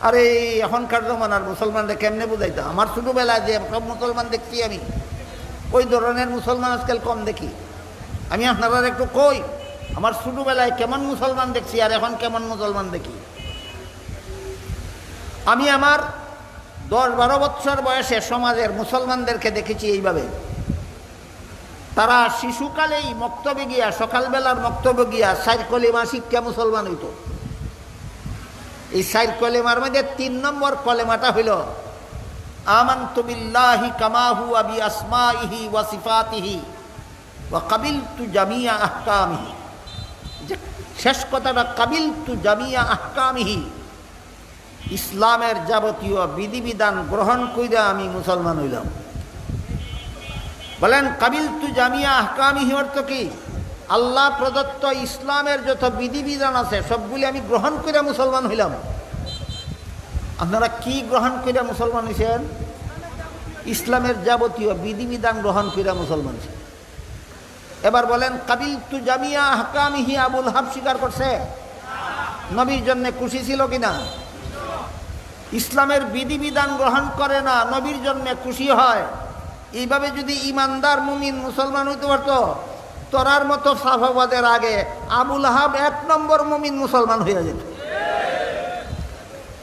আরে এখনকার জমানার মুসলমানরা কেমনে বুঝাইতো? আমার ছোটবেলায় যে সব মুসলমান দেখছি আমি, ওই ধরনের মুসলমান আজকাল কম দেখি। আমি আপনারা একটু কই, আমার ছোটবেলায় কেমন মুসলমান দেখছি আর এখন কেমন মুসলমান দেখি। আমি আমার 10-12 বছর বয়সে সমাজের মুসলমানদেরকে দেখেছি এইভাবে। তারা শিশুকালেই মক্তবে গিয়া, সকালবেলার মক্তবে গিয়া 4 কলেমা শিক্ষা মুসলমান হইত। এই 4 কলেমার মধ্যে 3 নম্বর কলেমাটা হইল আমানতু বিল্লাহি কামা হুয়া বিআসমাইহি ওয়া সিফাতিহি ওয়া কাবিলতু জামিয়া আহকামিহি। যে শেষ কথাটা কাবিলতু জামিয়া আহকামিহি, ইসলামের যাবতীয় বিধিবিধান গ্রহণ কইরা আমি মুসলমান হইলাম। বলেন কাবিলতু জামিয়া আহকামিহি অর্থ কি? আল্লাহ প্রদত্ত ইসলামের যত বিধিবিধান আছে সবগুলি আমি গ্রহণ করে মুসলমান হইলাম। আপনারা কি গ্রহণ করে মুসলমান হয়েছেন? ইসলামের যাবতীয় বিধিবিধান গ্রহণ করে মুসলমান হয়েছেন। এবার বলেন কাবিলতু জামিয়া আহকামিহি, আবুল হাব স্বীকার করছে? নবীর জন্য খুশি ছিল কিনা? ইসলামের বিধিবিধান গ্রহণ করে না, নবীর জন্য খুশি হয়। এইভাবে যদি ইমানদার মুমিন মুসলমান হইতে পারতো, তোরার মতো সাফাবাদের আগে আবুল হাব 1 নম্বর মুমিন মুসলমান হয়ে যেত।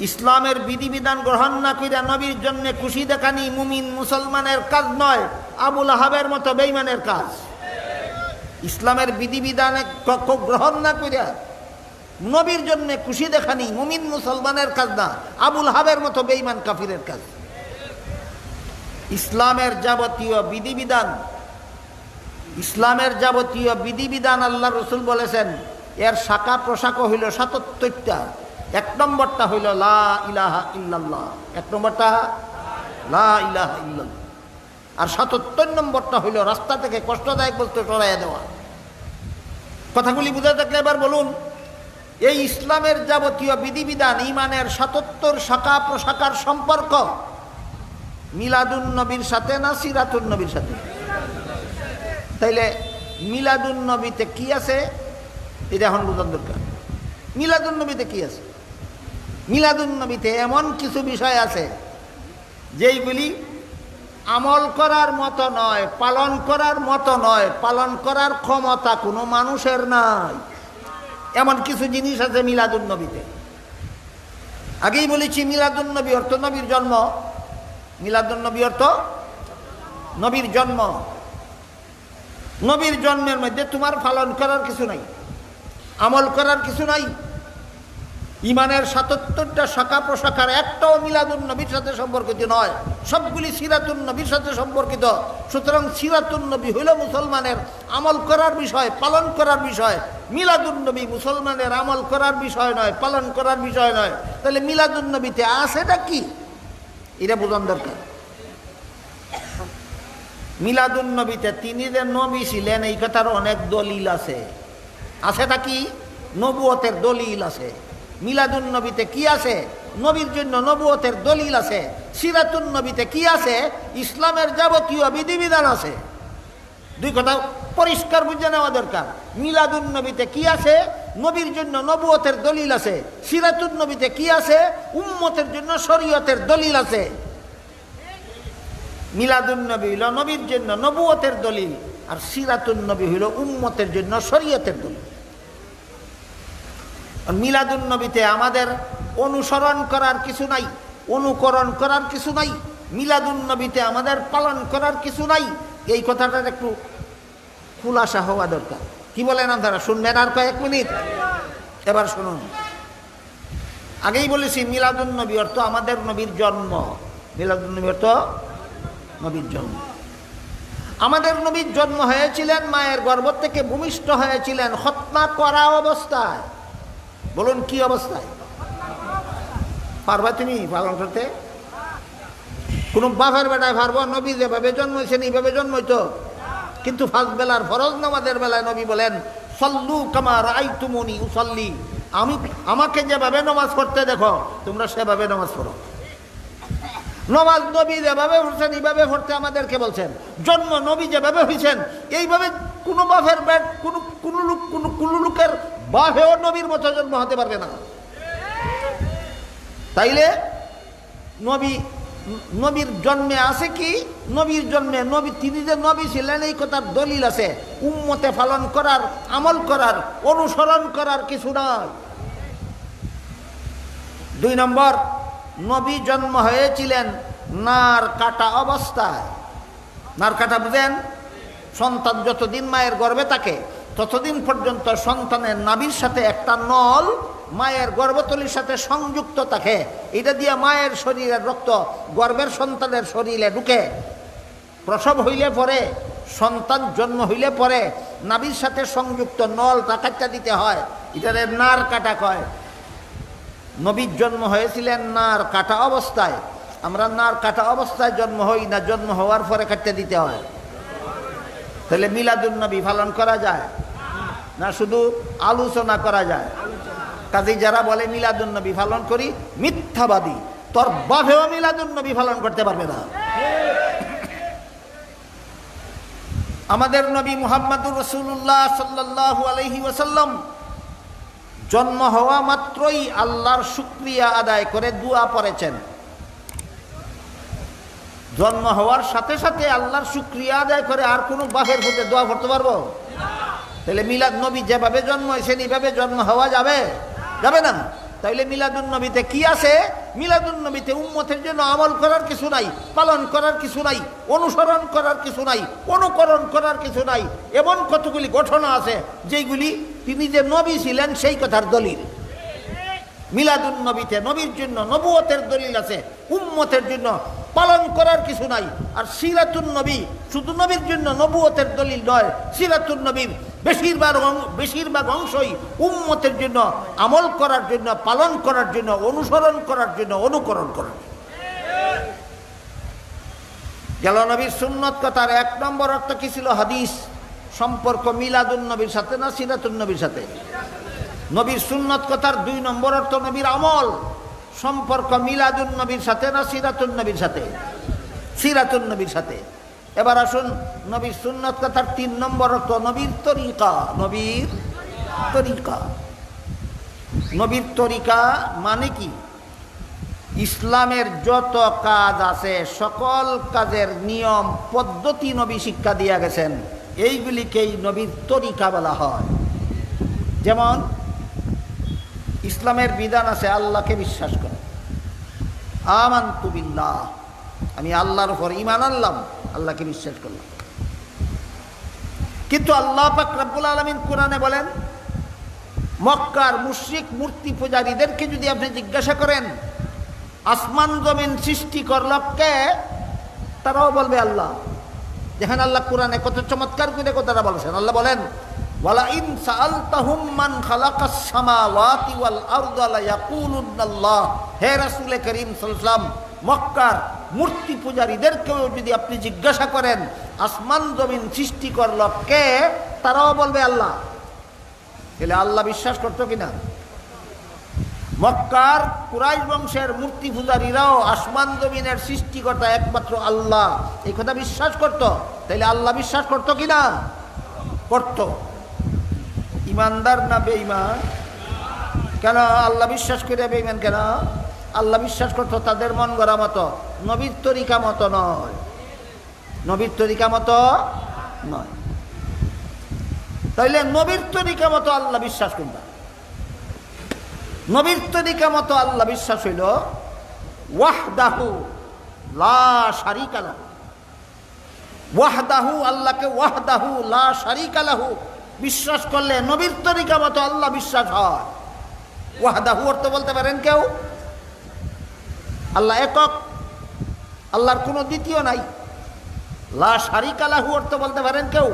ইসলামের বিধিবিধান গ্রহণ না কইরা নবীর জন্য খুশি দেখানি মুমিন মুসলমানের কাজ নয়, আবুল হাবের মতো বেঈমানের কাজ। ইসলামের বিধিবিধান গ্রহণ না কইরা নবীর জন্য খুশি দেখানি মুমিন মুসলমানের কাজ না, আবুল হাবের মতো বেঈমান কাফিরের কাজ। ইসলামের যাবতীয় বিধিবিধান আল্লাহ রসুল বলেছেন এর শাখা প্রশাখা হইল 77টা। 1 নম্বরটা হইল লা ইলাহা ইল্লাল্লাহ, 1 নম্বরটা লা ইলাহা ইল্লাল্লাহ। আর 77 নম্বরটা হইল রাস্তা থেকে কষ্টদায়ক বস্তু সরাইয়া দেওয়া। কথাগুলি বুঝে থাকলে এবার বলুন, এই ইসলামের যাবতীয় বিধিবিধান ইমানের 77 শাখা প্রশাখার সম্পর্ক মিলাদুন নবীর সাথে না সিরাতুন নবীর সাথে? তাইলে মিলাদুন নবীতে কি আছে এটা এখন বোঝার দরকার। মিলাদুন নবীতে কি আছে? মিলাদুন নবীতে এমন কিছু বিষয় আছে যেইগুলি আমল করার মতো নয়, পালন করার মতো নয়, পালন করার ক্ষমতা কোনো মানুষের নাই। এমন কিছু জিনিস আছে মিলাদুন নবীতে। আগেই বলেছি মিলাদুন নবী অর্থ নবীর জন্ম। মিলাদুন নবী অর্থ নবীর জন্ম। নবীর জন্মের মধ্যে তোমার পালন করার কিছু নাই, আমল করার কিছু নাই। ইমানের 77টা শাখা প্রশাখার একটাও মিলাদুন নবীর সাথে সম্পর্কিত নয়, সবগুলি সিরাতুন নবীর সাথে সম্পর্কিত। সুতরাং সিরাতুন নবী হইল মুসলমানের আমল করার বিষয়, পালন করার বিষয়। মিলাদুন নবী মুসলমানের আমল করার বিষয় নয়, পালন করার বিষয় নয়। তাহলে মিলাদুন নবীতে আছেটা কি এটা বোঝান দরকার। মিলাদুন নবীতে তিনি যে নবী ছিলেন এই কথার অনেক দলিল আছে। আছেটা কি? নবুয়তের দলিল আছে। মিলাদুন নবীতে কি আছে? নবীর জন্য নবুয়তের দলিল আছে। সিরাতুন নবীতে কি আছে? ইসলামের যাবতীয় বিধিবিধান আছে। দুই কথা পরিষ্কার বুঝে নেওয়া দরকার। মিলাদুন নবীতে কি আছে? নবীর জন্য নবুয়তের দলিল আছে। সিরাতুন নবীতে কি আছে? উম্মতের জন্য শরীয়তের দলিল আছে। মিলাদুন নবী হইল নবীর জন্য নবুয়তের দলিল, আর সিরাতুন নবী হইল উম্মতের জন্য শরীয়তের দলিল। মিলাদুন নবীতে আমাদের অনুসরণ করার কিছু নাই, অনুকরণ করার কিছু নাই। মিলাদুন নবীতে আমাদের পালন করার কিছু নাই। এই কথাটার একটু খুলাসা হওয়া দরকার। কি বলেন আপনারা? শুনবেন আর কয়েক মিনিট? এবার শুনুন। আগেই বলেছি মিলাদুন নবী অর্থ আমাদের নবীর জন্ম। মিলাদুন নবী অর্থ নবীর জন্ম। আমাদের নবীর জন্ম হয়েছিলেন, মায়ের গর্ভ থেকে ভূমিষ্ঠ হয়েছিলেন খতনা করা অবস্থায়। বলুন কি অবস্থায়? পারবা তুমি পালন করতে? কোন বাপের বেটায় পারবো? নবী যেভাবে জন্মেছেন এইভাবে জন্মইত। কিন্তু 5 বেলার ফরজ নামাজের বেলায় নবী বলেন সল্লু কামা রাআইতুমুনি উসাল্লি, আমাকে যেভাবে নামাজ পড়তে দেখো তোমরা সেভাবে নামাজ পড়ো। নামাজ নবী যেভাবে পড়ছেন এইভাবে পড়তে আমাদেরকে বলছেন। জন্ম নবী যেভাবে হয়েছেন এইভাবে কোনো বাপের বেট কোনো লোকের বাপেও নবীর মতো জন্ম হতে পারবে না। তাইলে নবীর জন্মে আছে কি? নবীর জন্মে নবী, তিনি যে নবী ছিলেন এই কথার দলিল আছে। উম্মতে পালন করার, আমল করার, অনুসরণ করার কিছু নয়। 2 নম্বর, নবী জন্ম হয়েছিলেন নার কাটা অবস্থায়। নার কাটা বুঝেন? সন্তান যতদিন মায়ের গর্ভে থাকে ততদিন পর্যন্ত সন্তানের নাভির সাথে একটা নল মায়ের গর্ভতলির সাথে সংযুক্ত থাকে। এটা দিয়ে মায়ের শরীরের রক্ত গর্ভের সন্তানের শরীরে ঢুকে। প্রসব হইলে পরে, সন্তান জন্ম হইলে পরে নাভির সাথে সংযুক্ত নলটা কাটটা দিতে হয়। এটারে নার কাটা কয়। নবীর জন্ম হয়েছিলেন নার কাটা অবস্থায়। আমরা নার কাটা অবস্থায় জন্ম হই না, জন্ম হওয়ার পরে কাটতে দিতে হয়? তাহলে মিলাদুন নবী পালন করা যায় না শুধু আলোচনা করা যায়? কাজে যারা বলে মিলাদুন নবী পালন করি, মিথ্যাবাদী। তোর বাপেও মিলাদুন নবী পালন করতে পারবে না। আমাদের নবী মুহাম্মদুর রাসূলুল্লাহ সাল্লাল্লাহু আলাইহি ওয়াসাল্লাম জন্ম হওয়া মাত্রই আল্লাহর শুকরিয়া আদায় করে দোয়া পড়েছেন। জন্ম হওয়ার সাথে সাথে আল্লাহর শুকরিয়া আদায় করে আর কোনো বাপের হতে দোয়া করতে পারবো? তাহলে মিলাদ নবী যেভাবে জন্ম হয়েছে এইভাবে জন্ম হওয়া যাবে? যাবে না। তাইলে মিলাদুন নবীতে কি আছে? মিলাদুন নবীতে উম্মতের জন্য আমল করার কিছু নাই, পালন করার কিছু নাই, অনুসরণ করার কিছু নাই, অনুকরণ করার কিছু নাই। এমন কতগুলি ঘটনা আছে যেগুলি তিনি যে নবী ছিলেন সেই কথার দলিল। মিলাদুন নবীতে নবীর জন্য নবুয়তের দলিল আছে, উম্মতের জন্য পালন করার কিছু নাই। আর সিরাতুন নবী শুধু নবীর জন্য নবুয়তের দলিল নয়, সিরাতুন নবীর বেশিরভাগ অংশই উম্মতের জন্য আমল করার জন্য, পালন করার জন্য, অনুসরণ করার জন্য, অনুকরণ করার জন্য। গেল নবীর সুন্নত কথার 1 নম্বর অর্থ কি ছিল? হাদিস। সম্পর্ক মিলাদুন নবীর সাথে না সিরাতুন নবীর সাথে? নবীর সুন্নত কথার 2 নম্বর অর্থ নবীর আমল। সম্পর্ক মিলাদুন নবীর সাথে না সিরাতুন নবীর সাথে? সিরাতুন নবীর সাথে। এবার আসুন নবীর সুন্নত কথার 3 নম্বর অর্থ নবীর তরিকা। নবীর তরিকা। নবীর তরিকা মানে কি? ইসলামের যত কাজ আছে সকল কাজের নিয়ম পদ্ধতি নবী শিক্ষা দিয়া গেছেন, এইগুলিকেই নবীর তরিকা বলা হয়। যেমন ইসলামের বিধান আছে আল্লাহকে বিশ্বাস করে, আমানতু বিল্লাহ, আমি আল্লাহর উপর ঈমান আনলাম, আল্লাহকে বিশ্বাস করলাম। কিন্তু আল্লাহ পাক রব্বুল আলামিন কোরআনে বলেন, মক্কার মুশরিক মূর্তি পূজারীদেরকে যদি আপনি জিজ্ঞাসা করেন আসমান জমিন সৃষ্টি করল কে, তারাও বলবে আল্লাহ। দেখেন আল্লাহ কোরআনে কত চমৎকার করে কথাটা বলেছেন। আল্লাহ বলেন, ওয়ালা ইন সাআলতাহুম মান খালাকাস সামাওয়াতি ওয়াল আরদা লা ইয়াকুলুনাল্লাহ। হে রাসূল করিম সাল্লাল্লাহু আলাইহি ওয়াসাল্লাম, মক্কার মূর্তি পূজারীদেরকেও যদি আপনি জিজ্ঞাসা করেন আসমান জমিন সৃষ্টি করল কে, তারাও বলবে আল্লাহ। তাহলে আল্লাহ বিশ্বাস করতো কিনা? মক্কার কুরাইশ বংশের মূর্তি পূজারীরাও আসমান জমিনের সৃষ্টিকর্তা একমাত্র আল্লাহ এই কথা বিশ্বাস করত। তাইলে আল্লাহ বিশ্বাস করতো কিনা? করত। ইমানদার না বেঈমান? কেন আল্লাহ বিশ্বাস করে বেঈমান কেন? আল্লাহ বিশ্বাস করতো তাদের মন গড়া মতো, নবীর তরিকা মতো নয়। নবীর তরিকা মতো নয়। তাইলে নবীর তরিকা মতো আল্লাহ বিশ্বাস করতাম। নবীর তরিকা মতো আল্লাহ বিশ্বাস হইল ওয়াহদাহু লা শারীকা লাহু। ওয়াহদাহু, আল্লাহকে ওয়াহদাহু লা শারীকা লাহু বিশ্বাস করলে নবীর তরিকা মতো আল্লাহ বিশ্বাস হয়। ওয়াহদাহু অর্থ বলতে পারেন কেউ? আল্লাহ একক, আল্লাহর কোনো দ্বিতীয় নাই। লা শারীকা লাহু অর্থ বলতে পারেন কেউ?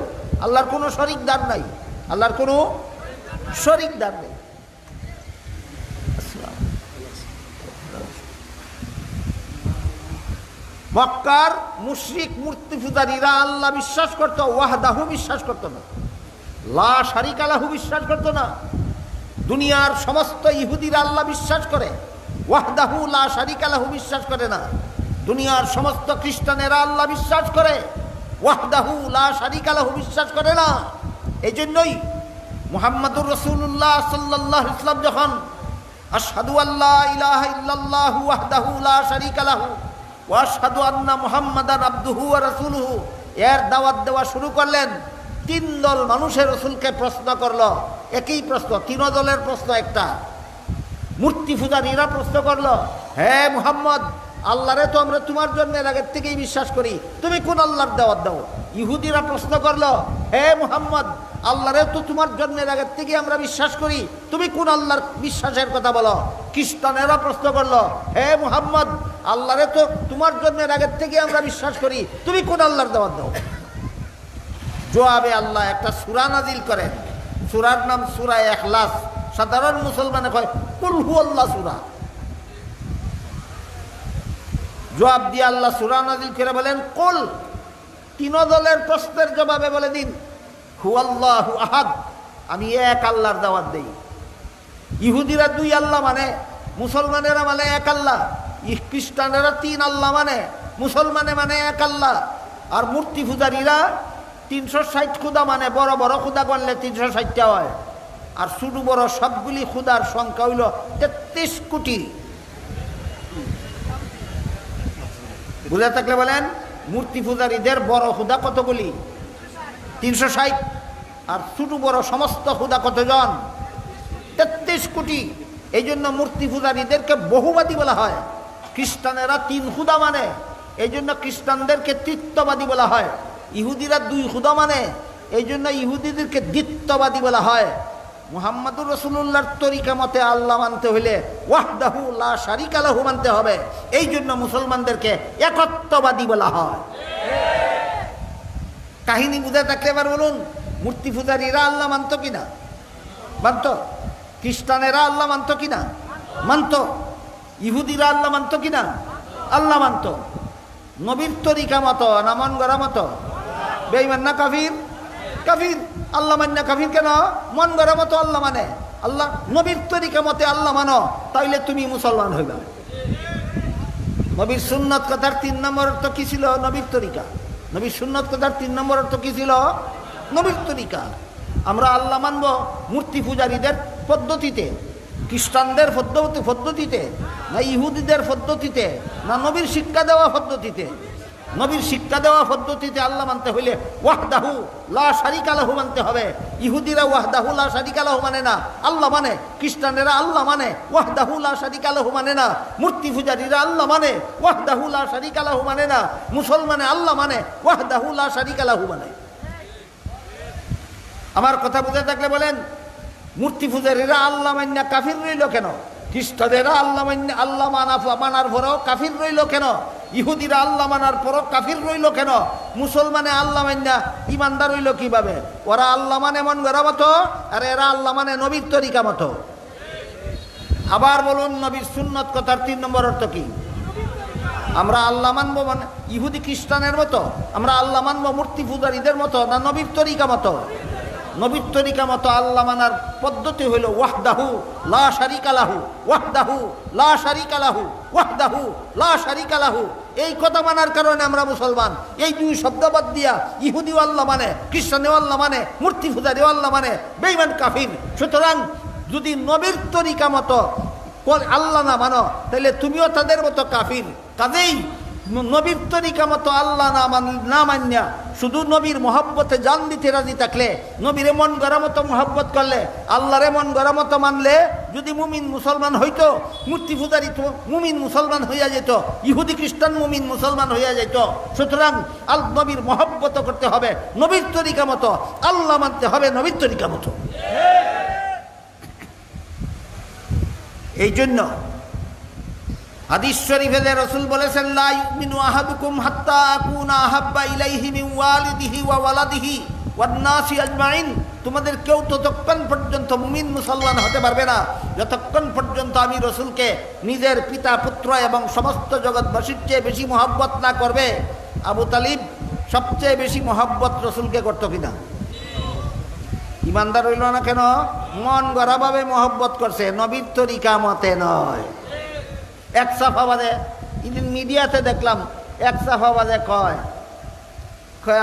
আল্লাহর কোনো শরীকদার নাই, আল্লাহর কোনো শরীকদার নেই। মক্কার মুশরিক মূর্তি পূজারীরা আল্লাহ বিশ্বাস করত, ওয়াহদাহু বিশ্বাস করত না, লা শারীকা লাহু বিশ্বাস করত না। দুনিয়ার সমস্ত ইহুদিরা আল্লাহ বিশ্বাস করে, ওয়াহদাহু লা শারীকা লাহু বিশ্বাস করে না। দুনিয়ার সমস্ত খ্রিস্টানেরা আল্লাহ বিশ্বাস করে, ওয়াহদাহু লা শারীকা লাহু বিশ্বাস করে না। এই জন্যই মুহাম্মদুর রাসূলুল্লাহ সাল্লাল্লাহু আলাইহি ওয়াসাল্লাম যখন আশহাদু আল্লা ইলাহা ইল্লাল্লাহু ওয়াহদাহু লা শারীকা লাহু ওয়া আশহাদু আন্না মুহাম্মাদান আবদুহু ওয়া রাসূলুহু এর দাওয়াত দেওয়া শুরু করলেন, 3 দল মানুষের রাসূলকে প্রশ্ন করলো। একই প্রশ্ন, 3 দলের প্রশ্ন একটা। মূর্তি পূজারীরা প্রশ্ন করলো, হে মুহাম্মদ, আল্লাহরে তো আমরা তোমার জন্মের আগের থেকেই বিশ্বাস করি, তুমি কোন আল্লাহর দাওয়াত দাও? ইহুদিরা প্রশ্ন করলো, হে মুহাম্মদ, আল্লাহরে তো তোমার জন্মের আগের থেকে আমরা বিশ্বাস করি, তুমি কোন আল্লাহর বিশ্বাসের কথা বলো? খ্রিস্টানেরা প্রশ্ন করলো, হে মুহাম্মদ, আল্লাহরে তো তোমার জন্মের আগের থেকে আমরা বিশ্বাস করি, তুমি কোন আল্লাহর দাওয়াত দাও? জবাবে আল্লাহ একটা সূরা নাজিল করেন। সূরার নাম সূরা ইখলাস। সাধারণ মুসলমানে কয় কুল হু আল্লাহ সূরা, জবাব দিয়ে আল্লাহ সূরা নাযিল করে বলেন, কুল, তিন দলের প্রশ্নের জবাবে বলে দিন, হুয়াল্লাহু আহাদ, আমি এক আল্লাহর দাওয়াত দেই। ইহুদিরা দুই আল্লাহ মানে, মুসলমানেরা মানে এক আল্লাহ। খ্রিস্টানেরা তিন আল্লাহ মানে, মুসলমানে মানে এক আল্লাহ। আর মূর্তি পূজারীরা 360 খুদা মানে, বড় বড় খুদা করলে 360টা হয়, আর ছোট বড় সবগুলি খুদার সংখ্যা হইল 33 কোটি। বুঝে থাকলে বলেন, মূর্তি পূজারীদের বড় খুদা কতগুলি? 360। আর ছোট বড় সমস্ত খুদা কতজন? 33 কোটি। এই জন্য মূর্তি পূজারীদেরকে বহুবাদী বলা হয়। খ্রিস্টানেরা 3 খুদা মানে, এই জন্য খ্রিস্টানদেরকে তৃতীয়বাদী বলা হয়। ইহুদিরা 2 খুদা মানে, এই জন্য ইহুদিদেরকে দ্বিতীয়বাদী বলা হয়। মুহাম্মদুর রাসূলুল্লাহর তরিকা মতে আল্লাহ মানতে হইলে ওয়াহদাহু লা শারীকা লাহু মানতে হবে। এই জন্য মুসলমানদেরকে একত্ববাদী বলা হয়। কাহিনী বুঝে থাকলে এবার বলুন, মূর্তি পূজারীরা আল্লাহ মানত কিনা? মানত। খ্রিস্টানেরা আল্লাহ মানত কিনা? মানত। ইহুদিরা আল্লাহ মানত কিনা? আল্লাহ মানত। নবীর তরিকা মতো না মন গড়া মতো? বেঈমান না কাফির? কাফির। আল্লাহ মানে কাফির কেন? মন গড়া মতো আল্লাহ মানে। আল্লাহ নবীর তরিকা মতে আল্লাহ মানো, তাইলে তুমি মুসলমান হইবা। নবীর সুন্নত কথার 3 নম্বর অর্থ কি ছিল? নবীর তরিকা। নবীর সুন্নত কথার 3 নম্বর অর্থ কি ছিল? নবীর তরিকা। আমরা আল্লাহ মানব মূর্তি পূজারীদের পদ্ধতিতে, খ্রিস্টানদের পদ্ধতিতে, না ইহুদিদের পদ্ধতিতে, না নবীর শিক্ষা দেওয়া পদ্ধতিতে? নবীর শিক্ষা দেওয়া পদ্ধতিতে আল্লাহ মানতে হইলে ওয়াহদাহু লা শারীকা লাহু মানতে হবে। ইহুদিরা ওয়াহদাহু লা শারীকা লাহু মানে না, আল্লাহ মানে। খ্রিস্টানেরা আল্লাহ মানে, ওয়াহদাহু লা শারীকা লাহু মানে না। মূর্তি পূজারীরা আল্লাহ মানে, ওয়াহদাহু লা শারীকা লাহু মানে না। মুসলমানে আল্লাহ মানে, ওয়াহদাহু লা শারীকা লাহু মানে। আমার কথা বুঝে থাকলে বলেন, মূর্তি পূজারীরা আল্লাহ মান্না কাফির রইল কেন? খ্রিস্টানেরা আল্লাহ মানার পরও কাফির রইল কেন? ইহুদিরা আল্লাহ মানার পরও কাফির রইল কেন? মুসলমানে আল্লাহ মান্না ইমানদার রইল কিভাবে? ওরা আল্লাহ মানে মন গড়া মতো, আর এরা আল্লাহ মানে নবীর তরিকা মতো। আবার বলুন, নবীর সুন্নত কথার 3 নম্বর অর্থ কি? আমরা আল্লাহ মানবো মানে ইহুদি খ্রিস্টানের মতো? আমরা আল্লাহ মানবো মূর্তি পূজারীদের মতো, না নবীর তরিকা মতো? নবীর তরিকা মতো আল্লাহ মানার পদ্ধতি হইল ওয়াহদাহু লা শারীকা লাহু, ওয়াহদাহু লা শারীকা লাহু, ওয়াহদাহু লা শারীকা লাহু। এই কথা মানার কারণে আমরা মুসলমান। এই 2 শব্দ বাদ দিয়া ইহুদিও আল্লাহ মানে, খ্রিস্টানেও আল্লাহ মানে, মূর্তি পূজারীও আল্লাহ মানে, বেঈমান কাফির। সুতরাং যদি নবীর তরিকা মতো আল্লাহ না মানো, তাহলে তুমিও তাদের মতো কাফির। কাজেই নবীর তরিকা মতো আল্লাহ না মান্যা শুধু নবীর মহব্বতে জান দিতে রাজি থাকলে, নবীরে মন গড়া মতো মহব্বত করলে, আল্লাহরে মন গড়া মতো মানলে, যদি মুমিন মুসলমান হইতো, মূর্তি পূজারী তো মুমিন মুসলমান হইয়া যেত, ইহুদি খ্রিস্টান মুমিন মুসলমান হইয়া যেত। সুতরাং নবীর মহব্বত করতে হবে নবীর তরিকা মতো, আল্লাহ মানতে হবে নবীর তরিকা মতো। এই জন্য হাদিস শরীফে রাসূল বলেছেন, লা ইউমিনু আহাদুকুম হাত্তা আকুনা আহাব্বা ইলাইহি মিন ওয়ালিদিহি ওয়া ওয়ালাদিহি ওয়ান নাসি আজমাইন। তোমাদের কেউ ততক্ষণ পর্যন্ত মুমিন মুসলমান হতে পারবে না যতক্ষণ পর্যন্ত আমি রাসূলকে নিজের পিতা, পুত্র এবং সমস্ত জগৎবাসীর চেয়ে বেশি মহব্বত না করবে। আবু তালিব সবচেয়ে বেশি মহব্বত রাসূলকে করতো কিনা? ইমানদার হইল না কেন? মন গড়াভাবে মহব্বত করছে, নবীর তরিকা মতে নয়। এক সাফাবাদে মিডিয়াতে দেখলাম, এক সাফাবাদে কয়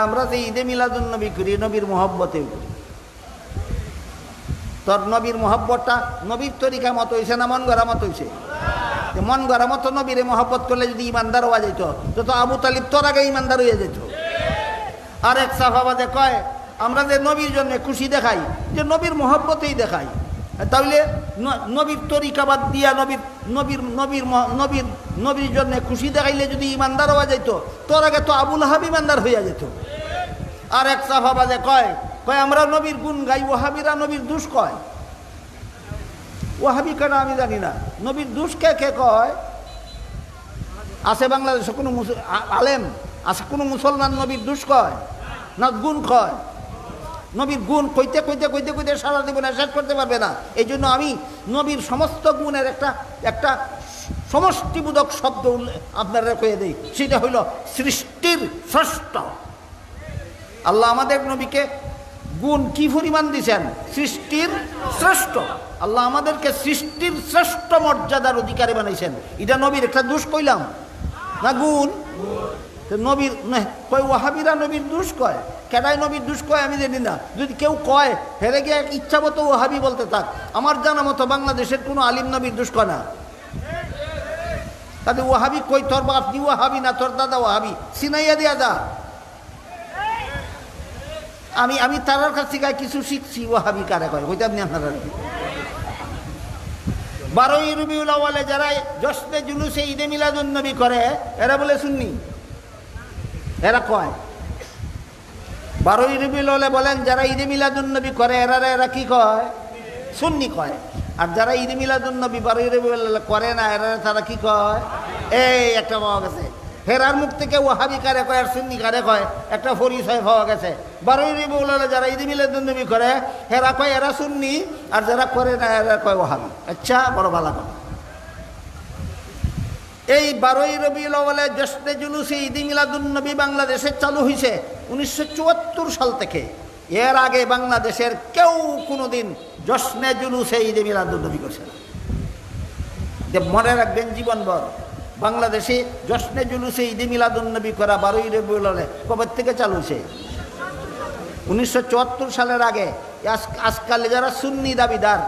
আমরা যে ঈদে মিলাদুন নবী করি, নবীর মহব্বতে করি। তোর নবীর মহব্বতটা নবীর তরিকা মতো হয়েছে না মন গড়া মতো হয়েছে? মন গড়া মতো নবীরে মহব্বত করলে যদি ইমানদার হওয়া যেত, তো আবু তালিব তোর আগে ইমানদার হয়ে যেত। আর এক সাফাবাদে কয় আমরা যে নবীর জন্য খুশি দেখাই, যে নবীর মহব্বতেই দেখাই, তাহলে নবীর তরিকা বাদ দিয়া নবীর জন্য খুশি দেখাইলে যদি ইমানদার হওয়া যেত, তোর আগে তো আবুল হাব ইমানদার হইয়া যেত। আর এক সাফাবাদে কয় আমরা নবীর গুণ গাই, ওয়াহাবিরা নবীর দুষ কয়। ওয়াহাবি কেন আমি জানি না, নবীর দুষ কে কে কয়? আছে বাংলাদেশে কোনো আলেম আছে, কোনো মুসলমান নবীর দুষ কয় না গুণ কয়? নবীর গুণ কইতে কইতে কইতে কইতে সারা জীবনে শেষ করতে পারবে না। এই জন্য আমি নবীর সমস্ত গুণের একটা সমষ্টিবোধক শব্দ আপনারা কয়ে দেই, সেটা হইল সৃষ্টির স্রষ্ট। আল্লাহ আমাদের নবীকে গুণ কি পরিমাণ দিয়েছেন? সৃষ্টির শ্রেষ্ঠ। আল্লাহ আমাদেরকে সৃষ্টির শ্রেষ্ঠ মর্যাদার অধিকারী বানাইছেন। এটা নবীর একটা দোষ কইলাম না গুণ? নবীর কয় ওয়াহাবিরা নবীর দোষ কয়, কেডাই নবীর দোষ কয় আমি জানি না। যদি কেউ কয় হেরে গিয়ে ইচ্ছা মতো ওয়াহাবি বলতে থাক। আমার জানা মতো বাংলাদেশের কোনো আলিম নবীর দোষ কয় না। তাদের ওয়াহাবি কই তোর বাপ দি ওয়াহাবি না তোর দাদা ওয়াহাবি, সিনাইয়া দিয়া যা। আমি তার কাছ থেকে কিছু শিখছি। ওয়াহাবি কারে কয় হইতে আপনি আপনারা 12ই রবিউল আউয়ালে যারা জশ্নে জুলুসে ঈদে মিলাদুন নবী করে এরা বলে সুন্নি। এরা কয় 12ই রবিউল আউয়ালে বলেন যারা ঈদে মিলাদুন নবী করে এরা কি কয়? সুন্নি কয়। আর যারা ঈদে মিলাদুন নবী 12ই রবিউল আউয়ালে করে না তারা কি কয়? এই একটা পাওয়া গেছে। হেরার মুখ থেকে ওয়াহাবি কারে কয় আর সুন্নি কারে কয় একটা পরিচয় পাওয়া গেছে। 12ই রবিউল আউয়ালে যারা ঈদে মিলাদুন নবী করে হেরা কয় এরা সুন্নি, আর যারা করে না এরা কয় ওয়াহাবি। আচ্ছা, বড় ভালো কথা। এই 12ই রবিউল আউয়ালে জশ্নে জুলুসে ঈদে মিলাদুন নবী বাংলাদেশে চালু হয়েছে 1974 সাল থেকে। এর আগে বাংলাদেশের কেউ কোনোদিন জশ্নে জুলুসে ঈদে মিলাদুন নবী করছে না। মনে রাখবেন জীবনভর, বাংলাদেশে জশ্নে জুলুসে ঈদে মিলাদুন নবী করা 12ই রবিউল আউয়ালে কবে থেকে চালু হয়েছে? 1974 সালের আগে। আজকাল যারা সুন্নি দাবিদার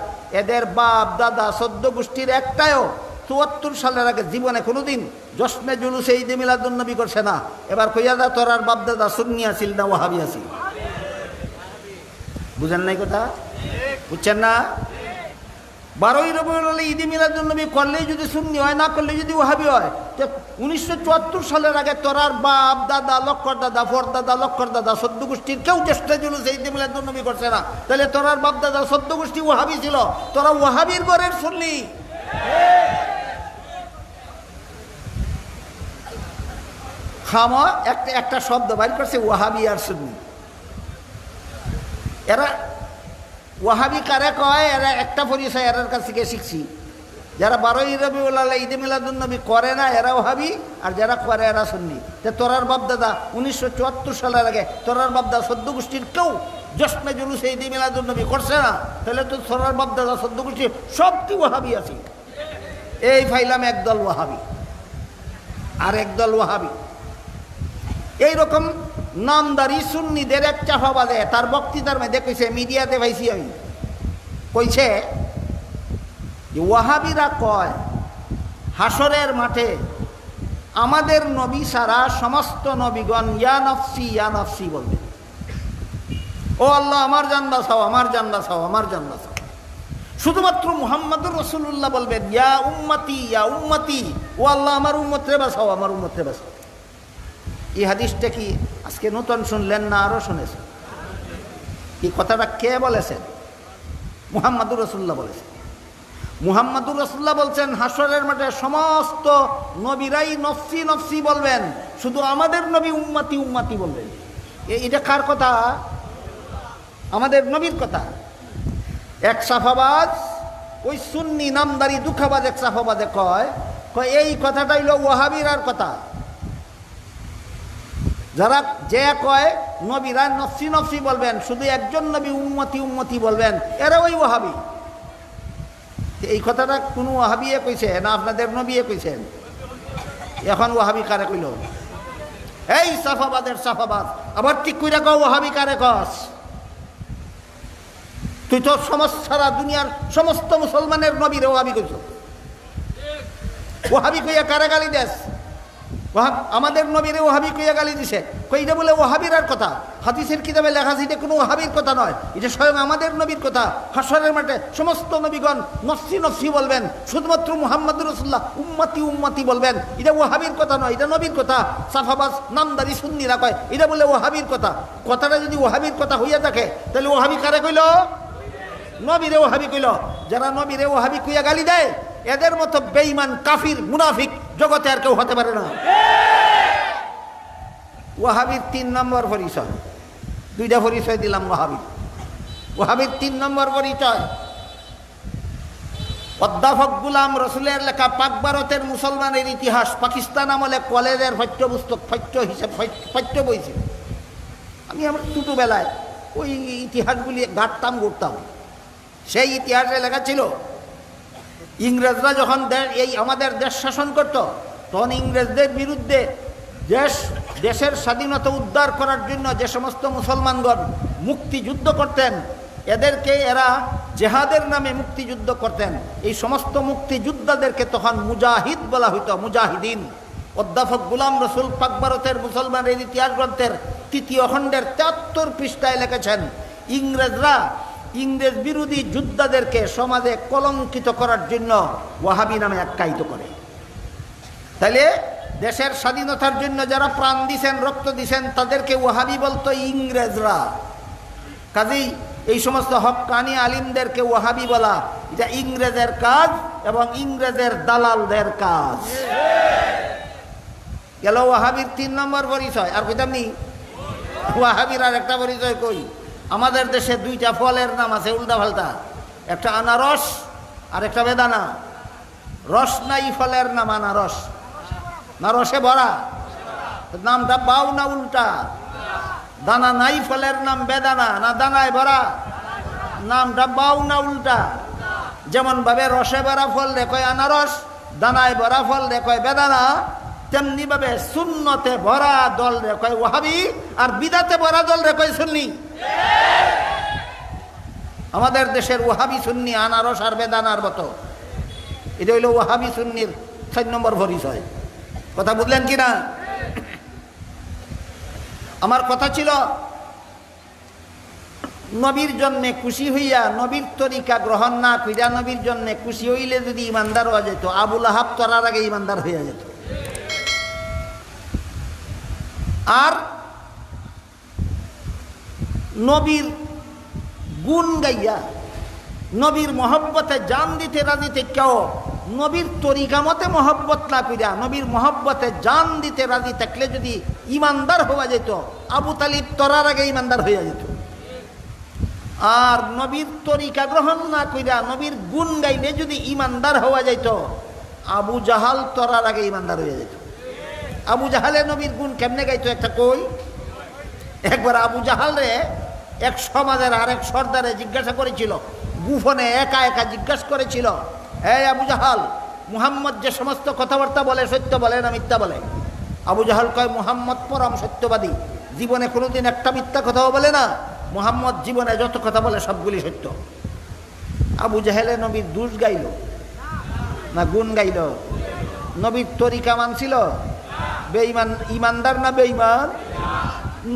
এদের বাপ দাদা 14 গোষ্ঠীর একটাও 74 সালের আগে জীবনে কোনোদিন জশ্নে জুলুসে ঈদে মিলাদুন নবী করছে না। এবার কইয়া দা তোর আর বাপ দাদা সুন্নি আসিল না ওয়াহাবি আসিল? বুঝেন নাই কথা? বুঝছেন না? 12ই রবিউল আউয়ালে ঈদে মিলাদুন নবী করলেই যদি সুন্নি হয়, না করলে যদি ওয়াহাবি হয়, তো 1974 সালের আগে তোরার বাপ দাদা লক্কর দাদা ফরদাদা লক্কর দাদা 14 গোষ্ঠীর কেউ চেষ্টা জুলুসে ঈদে মিলাদুন নবী করছে না। তাহলে তোরার বাপ দাদা 14 গোষ্ঠী ওয়াহাবি ছিল, তোরা ওয়াহাবির ঘরের সুন্নি। খামা একটা শব্দ বাইর করছে ওয়াহাবি আর সুন্নি। এরা ওয়াহাবি কারে কয়? এরা একটা পরিচয় এরার কাছ থেকে শিখছি। যারা 12ই রবিউল আউয়ালে ঈদে মিলাদুন নবী করে না এরা ওয়াহাবি, আর যারা করে এরা সুন্নি। তোরার বাপদাদা 1974 সালের আগে তোরার বাপদাদা 14 গোষ্ঠীর কেউ জশ্নে জুলুসে ঈদে মিলাদুন নবী করছে না, তাহলে তো তোরার বাপদাদা 14 গোষ্ঠীর সব কি ওয়াহাবি আছে? এই ফাইলাম একদল ওয়াহাবি আর একদল ওয়াহাবি। এইরকম নামদারি সুন্নিদের এক চাফাবাদে তার বক্তৃতার মধ্যে কইছে, মিডিয়াতে পাইছি আমি, কইছে যে ওয়াহাবিরা কয় হাসরের মাঠে আমাদের নবী সারা সমস্ত নবীগণ ইয়া নফসি বলবে। ও আল্লাহ আমার জান বাঁচাও, আমার জান বাঁচাও, আমার জান বাঁচাও। শুধুমাত্র মুহাম্মদুর রাসূলুল্লাহ বলবেন ইয়া উম্মতি, ও আল্লাহ আমার উম্মতরে বাঁচাও, আমার উম্মতরে বাঁচাও। এই হাদিসটা কি আজকে নতুন শুনলেন না আরো শুনেছেন? এই কথাটা কে বলেছেন? মুহাম্মদুর রাসূলুল্লাহ বলেছেন। মুহাম্মদুর রাসূলুল্লাহ বলছেন হাসরের মাঠে সমস্ত নবীরাই নফসি নফসি বলবেন, শুধু আমাদের নবী উম্মতি উম্মতি বলবেন। এটা কার কথা? আমাদের নবীর কথা। এক সাফাবাজ, ওই সুন্নি নামদারি দুঃখাবাজ এক সাফাবাজে কয় এই কথাটা হইল ওয়াহাবিরার কথা। যারা যে কয় নবীরা নফসি নফসি বলবেন, শুধু একজন নবী উম্মতি উম্মতি বলবেন, এরা ওই ওয়াহাবি। এই কথাটা কোন ওয়াহাবিয়ে কইছে না আপনাদের নবীয়ে কইছেন? এখন ওয়াহাবি কারে কইল? এই সাফাবাদের সাফাবাদ আবার ঠিক কইরা কও ওয়াহাবি কারে কস? তুই তো সারা দুনিয়ার সমস্ত মুসলমানের নবীর ওয়াহাবি কইছ। ওয়াহাবি কইয়া কারে গালি দেস? আমাদের নবীরে ওয়াহাবি কইয়া গালি দিছে। কইটা বলে ওয়াহাবিরার কথা। হাদিসের কিতাবে লেখা আছে এটা কোনো ওয়াহাবির কথা নয়, এটা স্বয়ং আমাদের নবীর কথা। হাসরের মাঠে সমস্ত নবীগণ নফসি নফসি বলবেন, শুধুমাত্র মুহাম্মদুর রাসূলুল্লাহ উম্মতি উম্মতি বলবেন। এটা ওয়াহাবির কথা নয়, এটা নবীর কথা। সাফাবাজ নামদারি সুন্নিরা কয় এটা বলে ওয়াহাবির কথা। কথাটা যদি ওয়াহাবির কথা হইয়া থাকে তাহলে ওয়াহাবি কারে কইল? নবীরে ওয়াহাবি কইল। যারা নবীরে ওয়াহাবি কইয়া গালি দেয় এদের মতো বেঈমান কাফির মুনাফিক জগতে আর কেউ হতে পারে না। ওয়াহাবির 3 নম্বর পরিচয়, 2টা পরিচয় দিলাম। ওয়াহাবির 3 নম্বর পরিচয়, অধ্যাপক গুলাম রসুলের লেখা পাক ভারতের মুসলমানের ইতিহাস পাকিস্তান আমলে কলেজের পাঠ্যপুস্তক পাঠ্য বই ছিল। আমি আমার ছোটোবেলায় ওই ইতিহাসগুলি ঘাটতাম। সেই ইতিহাসে লেখা ছিল ইংরেজরা যখন এই আমাদের দেশ শাসন করত, তখন ইংরেজদের বিরুদ্ধে দেশের স্বাধীনতা উদ্ধার করার জন্য যে সমস্ত মুসলমানগণ মুক্তিযুদ্ধ করতেন, এদেরকে এরা জেহাদের নামে মুক্তিযুদ্ধ করতেন। এই সমস্ত মুক্তিযোদ্ধাদেরকে তখন মুজাহিদ বলা হইত, মুজাহিদিন। অধ্যাপক গুলাম রসুল পাক ভারতের মুসলমানের ইতিহাস গ্রন্থের 3য় খণ্ডের 73 পৃষ্ঠায় লিখেছেন, ইংরেজরা ইংরেজ বিরোধী যোদ্ধাদেরকে সমাজে কলঙ্কিত করার জন্য ওয়াহাবি নামে আখ্যায়িত করে। তাইলে দেশের স্বাধীনতার জন্য যারা প্রাণ দিছেন, রক্ত দিছেন, তাদেরকে ওয়াহাবি বলতো ইংরেজরা। কাজেই এই সমস্ত হক্কানি আলিমদেরকে ওয়াহাবি বলা এটা ইংরেজের কাজ এবং ইংরেজের দালালদের কাজ। গেল ওয়াহাবির 3 নম্বর পরিচয়। আর কইতাম নি ওয়াহাবির আর একটা পরিচয় কই, আমাদের দেশে 2টা ফলের নাম আছে উল্টা পাল্টা, একটা আনারস আর একটা বেদানা। রস নাই ফলের নাম আনারস, না রসে ভরা, নামটা বাউ না উল্টা। দানা নাই ফলের নাম বেদানা, না দানায় ভরা, নামটা বাউ না উল্টা। যেমন ভাবে রসে ভরা ফল রে কয় আনারস, দানায় ভরা ফল রে কয় বেদানা, তেমনি ভাবে সুন্নতে ভরা দল রে কয় ওয়াহাবি, আর বিদাতে ভরা দল রে কয় সুন্নি। আমাদের দেশের ওয়াহাবি সুন্নি আনারস আর বেদানার মতো। এটা হইল ওয়াহাবি সুন্নির 4 নম্বর পরিচয়। কথা বুঝলেন কিনা? আমার কথা ছিল, নবীর জন্যে খুশি হইয়া নবীর তরিকা গ্রহণ না কইরা নবীর জন্যে খুশি হইলে যদি ইমানদার হওয়া যেত, আবুল আহাব তরার আগে ইমানদার হইয়া যেত। আর নবীর গুণ গাইয়া নবীর মহব্বতে জান দিতে রাজিতে কেউ নবীর তরিকা মতে মহব্বত না কইরা নবীর মহব্বতে জান দিতে রাজি থাকলে যদি ইমানদার হওয়া যেত, আবু তালিব তরার আগে ইমানদার হইয়া যেত। আর নবীর তরিকা গ্রহণ না কইরা নবীর গুণ গাইলে যদি ইমানদার হওয়া যেত, আবু জাহাল তরার আগে ইমানদার হইয়া যেত। আবু জাহালে নবীর গুণ কেমনে গাইতো একটা কই। একবার আবু জাহাল রে এক সমাজের আরেক সর্দারে জিজ্ঞাসা করেছিল, গুফনে একা একা জিজ্ঞাসা করেছিল, এই আবু জাহাল, মুহাম্মদ যে সমস্ত কথাবার্তা বলে সত্য বলে না মিথ্যা বলে? আবু জাহাল কয়, মুহাম্মদ পরম সত্যবাদী, জীবনে কোনোদিন একটা মিথ্যা কথাও বলে না, মুহাম্মদ জীবনে যত কথা বলে সবগুলি সত্য। আবু জাহেলে নবীর দোষ গাইল না গুণ গাইল? নবীর তরিকা মানছিল? বেঈমান ইমানদার না বেঈমান?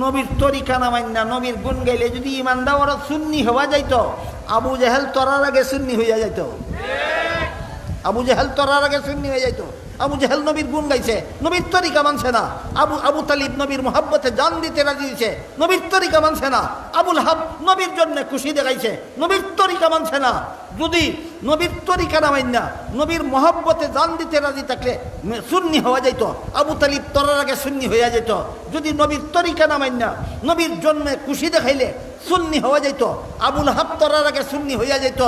নবীর তরিকা না মান্না নবীর গুণ গাইলে যদি ইমানদার ওরা সুন্নি হওয়া যাইত, আবু জাহেল তরার আগে সুন্নি হইয়া যাইত। আবু জাহেল তরার আগে সুন্নি হয়ে যাইত। আবু জাহেল নবীর গুণ গাইছে, নবীর তরিকা মানছে না। আবু তালিব নবীর মোহাব্বতে জান দিতে রাজি হয়েছে, নবীর তরিকা মানছে না। আবুল হাব নবীর জন্য খুশি দেখাইছে, নবীর তরিকা মানছে না। যদি নবীর তরিকা না মান্না নবীর মোহাব্বতে জান দিতে রাজি থাকলে সুন্নি হওয়া যাইত, আবু তালিব তরার আগে সুন্নি হইয়া যেত। যদি নবীর তরিকা না মান্না নবীর জন্মে খুশি দেখাইলে সুন্নি হওয়া যাইত, আবুল হাব তরার আগে সুন্নি হইয়া যেত।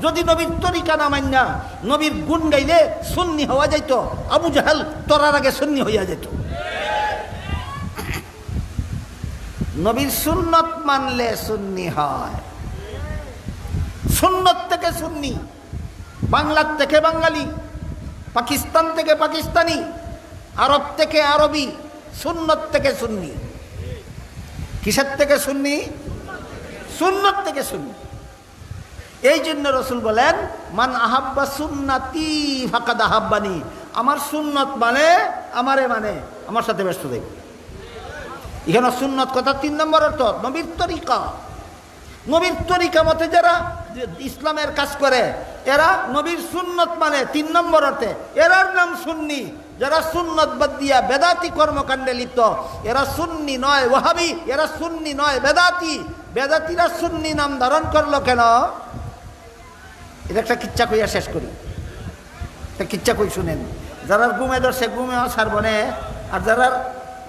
যদি নবীর তরিকা না মান্না নবীর গুণ গাইলে সুন্নি হওয়া যাইত, আবু জাহেল তরার আগে সুন্নি হইয়া যেত। নবীর সুন্নত মানলে সুন্নি হয়। সুন্নত থেকে সুন্নি, বাংলার থেকে বাঙালি, পাকিস্তান থেকে পাকিস্তানি, আরব থেকে আরবি, সুন্নত থেকে সুন্নি। কিসের থেকে সুন্নি? সুন্নত থেকে সুন্নি। এই জন্য রসুল বলেন, মান আহাব্বা সুন্নাতি ফাকাদ আহাব্বানি। আমার সুন্নত মানে আমারে মানে আমার সাথে ব্যস্ত থাকবে। এখানে সুন্নত কথা 3 নম্বর অর্থ নবীর তরিকা। নবীর তরিকা মতে যারা ইসলামের কাজ করে এরা নবীর সুন্নত মানে 3 নম্বর অর্থে এরার নাম সুন্নি। যারা সুন্নত বাদ দিয়া বেদাতি কর্মকাণ্ডে লিপ্ত এরা সুন্নি নয় ওয়াহাবি, এরা সুন্নি নয় বেদাতি। বেদাতিরা সুন্নি নাম ধারণ করলো কেন? এটা একটা কিচ্ছা কইয়া শেষ করি। একটা কিচ্ছা কই শুনেন। যারা ঘুমে ধরছে ঘুমেও ছাড়ব না, আর যারা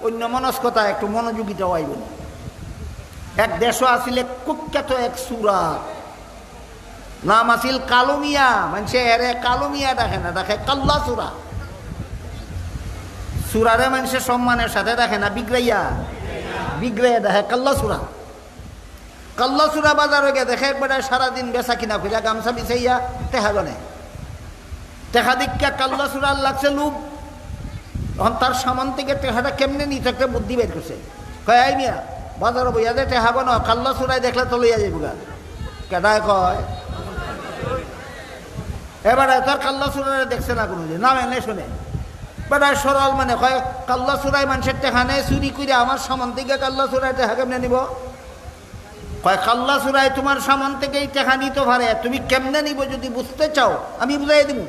অন্য মনস্কতা একটু মনোযোগিতা আইব না। এক দেশও আসিলে কুখ্যাত এক সুরা, নাম আছিল কালুমিয়া, মানুষে এরে কালুমিয়া দেখে না, দেখে কাল্লা সুরা। সুরারে মানুষের সম্মানের সাথে দেখে না, বিগ্রাইয়া দেখে কাল্লা সুরা। কাল্লা সুরা বাজারে গিয়ে দেখে একবারে সারাদিন বেচা কিনা ফিরা গামছা বিছাইয়া টেহা গনে, টেহা দীক্ষা কাল্লা সুরার লাগছে লুপ। তখন তার সামান থেকে টেহাটা কেমনে নিতে একটা বুদ্ধি বের করছে, কয় আই মিয়া বাজারে বইয়া দে টেহা গন, কাল্লা সুরাই দেখলে তো লইয়া যাইব গা। কেডায় কয় এবারে তার কাল্লা সুরারে দেখছে না কোনো দিন, নামে নেই শুনে বেটায় সরল মানে কয় কাল্লা সুরাই মানুষের টেহা নেই, চুরি করে আমার সামান থেকে কাল্লা সুরাই টেহা কেমনে নিব? কয় কাল্লা সুরাই তোমার সামান থেকেই টেহা নিতে পারে, তুমি কেমনে নিব যদি বুঝতে চাও আমি বুঝাই দিব।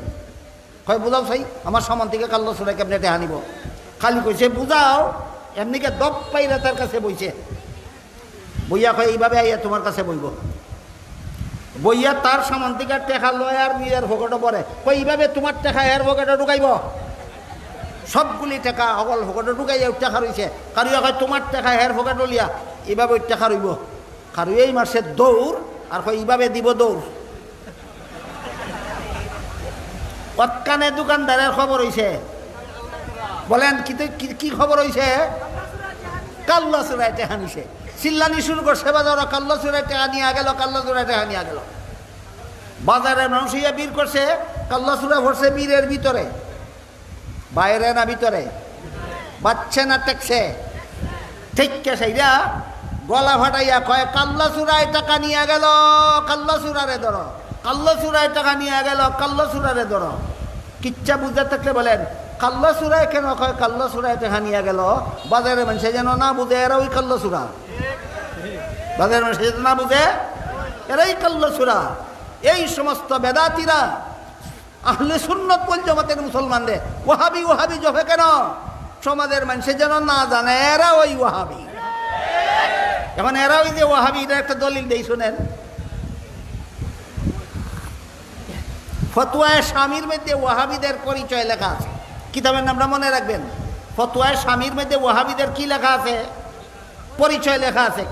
কয় বুঝাও সাই, আমার সামান থেকে কাল্লা সুরাই কেমনে টেহা নিব? খালি কইছে বুঝাও, এমনিকে দপ পাইরা তার কাছে বইছে, বইয়া কয় এইভাবে আইয়া তোমার কাছে বইব। বইয়া তার সামান থেকে টেকা লয় আর নিজের ভোগটা পরে, কই এইভাবে তোমার টেকা এর ভোগটা ঢুকাইব। সবগুলি টেকা অকল ভোগটা ঢুকাইয়া টেকা রয়েছে, কারুয়া কয় তোমার টেকা এর ভোগটা লিয়া এইভাবে টেকা রইব। কারুয়েই মারছে দৌড়, আর কয় এইভাবে দিব দৌড়। অতকানে দোকানদারের খবর হইছে, বলেন কি খবর হইছে? কাল্লা চুরাই টেকা নিছে। চিল্লানি শুরু করছে বাজার, কাল্লা চুরাই টেকা নিয়ে গেল, কাল্লা চুরাই টেকা নিয়ে গেল। বাজারে মানুষ ইয়া বীর করছে, কাল্লা চুরা ভরছে বীরের ভিতরে, বাইরে না ভিতরে, বাচ্চা না টেকছে, ঠিক সেইটা গলা ফাটাইয়া কয় কাল্লা চুরাই টাকা নিয়ে গেল, কাল্লা চুরারে ধরো, কাল্লা চুরাই টাকা নিয়ে গেল, কাল্লা চুরারে ধরো। কিচ্ছা বুঝতে থাকলে বলেন কাল্লা চুরাই কেন কয় কাল্লা চুরাই টাকা নিয়ে গেল? বাজারে মানুষে যেন না বুঝে এরা ওই কাল্লা চুরা, বাজারে মানুষে যেন না বুঝে এরাই কাল্লা চুরা। এই সমস্ত বেদাতিরা আহলে সুন্নাত ওয়াল জামাতের মুসলমানদের ওয়াহাবি ওয়াহাবি জপে কেন? সমাজের মানুষে যেন না জানে এরা ওই ওয়াহাবি। এখন এরা ওই যে ওয়াহাবি, এটা একটা দলিল দেই শুনেন। ফতোয়ায়ে শামির মধ্যে ওয়াহাবিদের পরিচয় লেখা আছে, কিতাবের নামটা মনে রাখবেন। ফতোয়ায়ে শামির মধ্যে ওয়াহাবিদের কি লেখা আছে? পরিচয় লেখা আছে।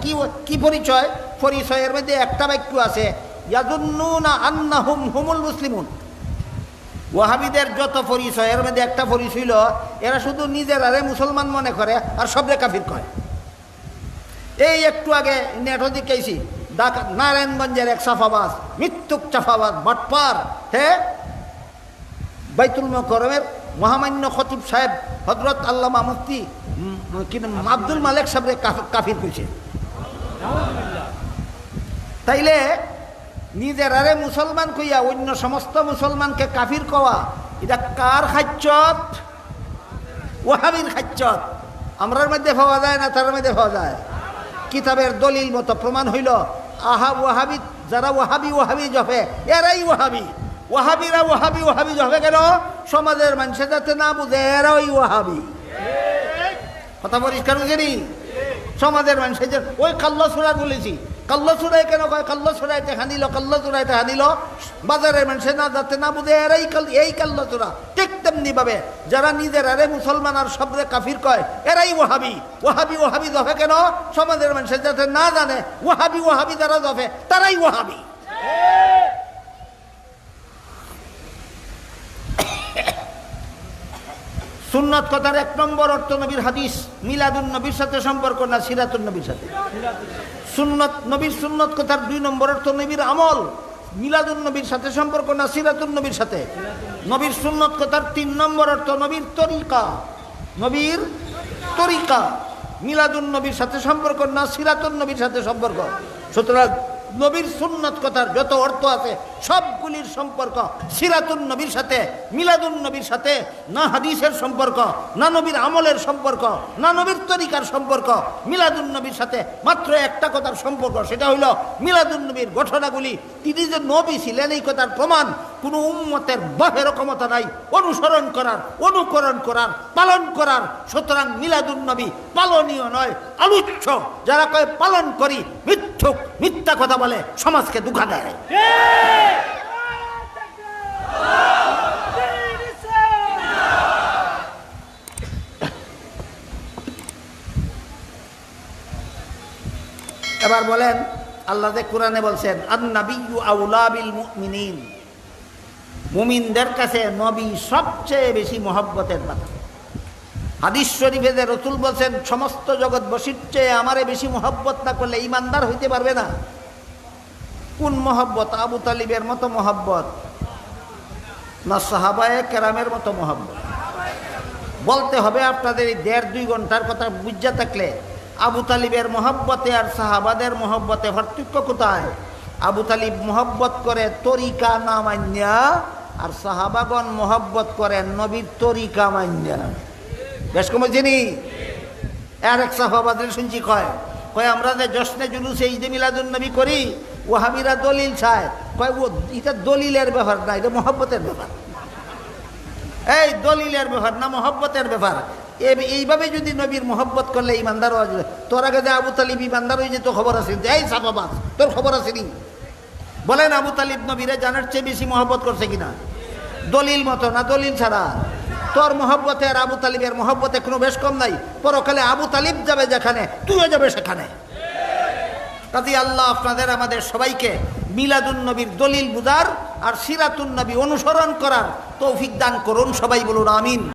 কি পরিচয়? পরিচয়ের মধ্যে একটা বাক্য আছে, ইয়াজুন্নুনা আন্নাহুম হুমুল মুসলিমুন। ওয়াহাবিদের যত পরিচয়ের মধ্যে একটা পরিচয় হলো এরা শুধু নিজেরারে মুসলমান মনে করে আর সবরে কাফির কয়। এই একটু আগে নেটও দিকেছি, ঢাকা নারায়ণগঞ্জের এক সাফাবাজ, মৃত্যুক চাফাবাজ বাটপার, হ্যাঁ, বাইতুল মুকাররমের মহামান্য খতিব সাহেব হযরত আল্লামা মুফতি আব্দুল মালেক সাহেবরে কাফির কইছে। তাইলে নিজেরারে মুসলমান কইয়া অন্য সমস্ত মুসলমানকে কাফির কওয়া, এটা কার খাচ্চত? ওয়াহাবির খাচ্চত। আমরার মধ্যে পাওয়া যায় না, তার মধ্যে পাওয়া যায়। কিতাবের দলিল মতো প্রমাণ হইল ওয়াহাবি, যারা ওয়াহাবি ওয়াহাবি জপে এরাই ওয়াহাবি। ওয়াহাবিরা ওয়াহাবি ওয়াহাবি জপে কেন? সমাজের মানুষের যাতে না বুঝে এরা ওই ওয়াহাবি। কথা পরিষ্কার বুঝেনি? সমাজের মানুষের যে ওই কাল্লা চুরা বলেছি, কাল্লা চুরাই কেন কয়? কাল্লা চুরাই টেকা নিল, কাল্লা চুরাই টেকা নিল, বাজারের মানুষের না যাতে না বুঝে এরাই এই কাল্লা চুরা। ঠিক তেমনি ভাবে যারা নিজের আরে মুসলমান আর সবরে কাফির কয় এরাই ওয়াহাবি। ওয়াহাবি ওয়াহাবি জপে কেন? সমাজের মানুষের যাতে না জানে ওয়াহাবি ওয়াহাবি যারা জপে তারাই ওয়াহাবি। সুন্নাত কথার এক নম্বর অর্থ নবীর হাদিস, মিলাদুন নবীর সাথে সম্পর্ক না সিরাতুন নবীর সাথে। সুন্নত নবীর সুন্নত কথার দুই নম্বর অর্থ নবীর আমল, মিলাদুন নবীর সাথে সম্পর্ক না সিরাতুন নবীর সাথে। নবীর সুন্নত কথার তিন নম্বর অর্থ নবীর তরিকা, নবীর তরিকা। মিলাদুন নবীর সাথে সম্পর্ক না সিরাতুন নবীর সাথে সম্পর্ক। সুতরাং নবীর সুন্নত কথার যত অর্থ আছে সবগুলির সম্পর্ক সিরাতুন নবীর সাথে, মিলাদুন নবীর সাথে। না হাদিসের সম্পর্ক, না নবীর আমলের সম্পর্ক, না নবীর তরিকার সম্পর্ক। মিলাদুন নবীর সাথে মাত্র একটা কথার সম্পর্ক, সেটা হইল মিলাদুন নবীর ঘটনাগুলি তিনি যে নবী ছিলেন এই কথার প্রমাণ কোনো উম্মতের বাহের ক্ষমতা নাই অনুসরণ করার, অনুকরণ করার, পালন করার। সুতরাং মিলাদুন নবী পালনীয় নয়, আলুচ্ছ। যারা কয় পালন করি মিথ্যুক, মিথ্যা কথা বলে, সমাজকে দুঃখা দেয়। এবার বলেন আল্লাহ যে কোরআনে বলছেন আন-নাবিয়্যু আউলা বিল মুমিনিন, মুমিনদের কাছে নবী সবচেয়ে বেশি মহব্বতের পাত্র। হাদিস শরীফে যে রাসূল বলছেন সমস্ত জগৎবাসীর চেয়ে আমারে বেশি মহব্বত না করলে ঈমানদার হইতে পারবে না। কোন মহব্বত? আবু তালিবের মতো মহব্বত না সাহাবায়ে কেরামের মতো মহব্বত? বলতে হবে আপনাদের এই 1.5-2 ঘন্টার কথা বুঝা থাকলে আবু তালিবের মহব্বতে আর সাহাবাদের মহব্বতে পার্থক্য কোথায়? আবু তালিব মহব্বত করে তরিকা না মান্যা, আর সাহাবাগণ মহব্বত করেন নবীর তরিকা মান্যা। বেশ কম চিনি। আর এক সাহাবাদের শুনছি কয় আমরা যে জশ্নে জুলুসে ঈদে মিলাদুন নবী করি, ওয়াহাবিরা দলিল চায়। কয় ও এটা দলিলের ব্যাপার না, এটা মহব্বতের ব্যাপার। এই দলিলের ব্যাপার না, মহব্বতের ব্যাপার। এইভাবে যদি নবীর মহব্বত করলে ইমানদার হওয়া যায়। তোর আগে যে আবু তালিব ইমানদার হয়ে যেত খবর আছে? এই সাহাবাজ, তোর খবর আছে নি? বলেন আবু তালিব নবীরে জানার চেয়ে বেশি মহব্বত করছে কিনা? দলিল মতো না দলিল ছাড়া। তোর মহব্বতে আর আবু তালিবের মহব্বতে কোনো বেশ কম নাই। পরকালে আবু তালিব যাবে যেখানে, তুইও যাবে সেখানে। কাজী আল্লাহ আপনাদের আমাদের সবাইকে মিলাদুন নবীর দলিল বুঝার আর সিরাতুন নবী অনুসরণ করার তৌফিক দান করুন। সবাই বলুন আমিন।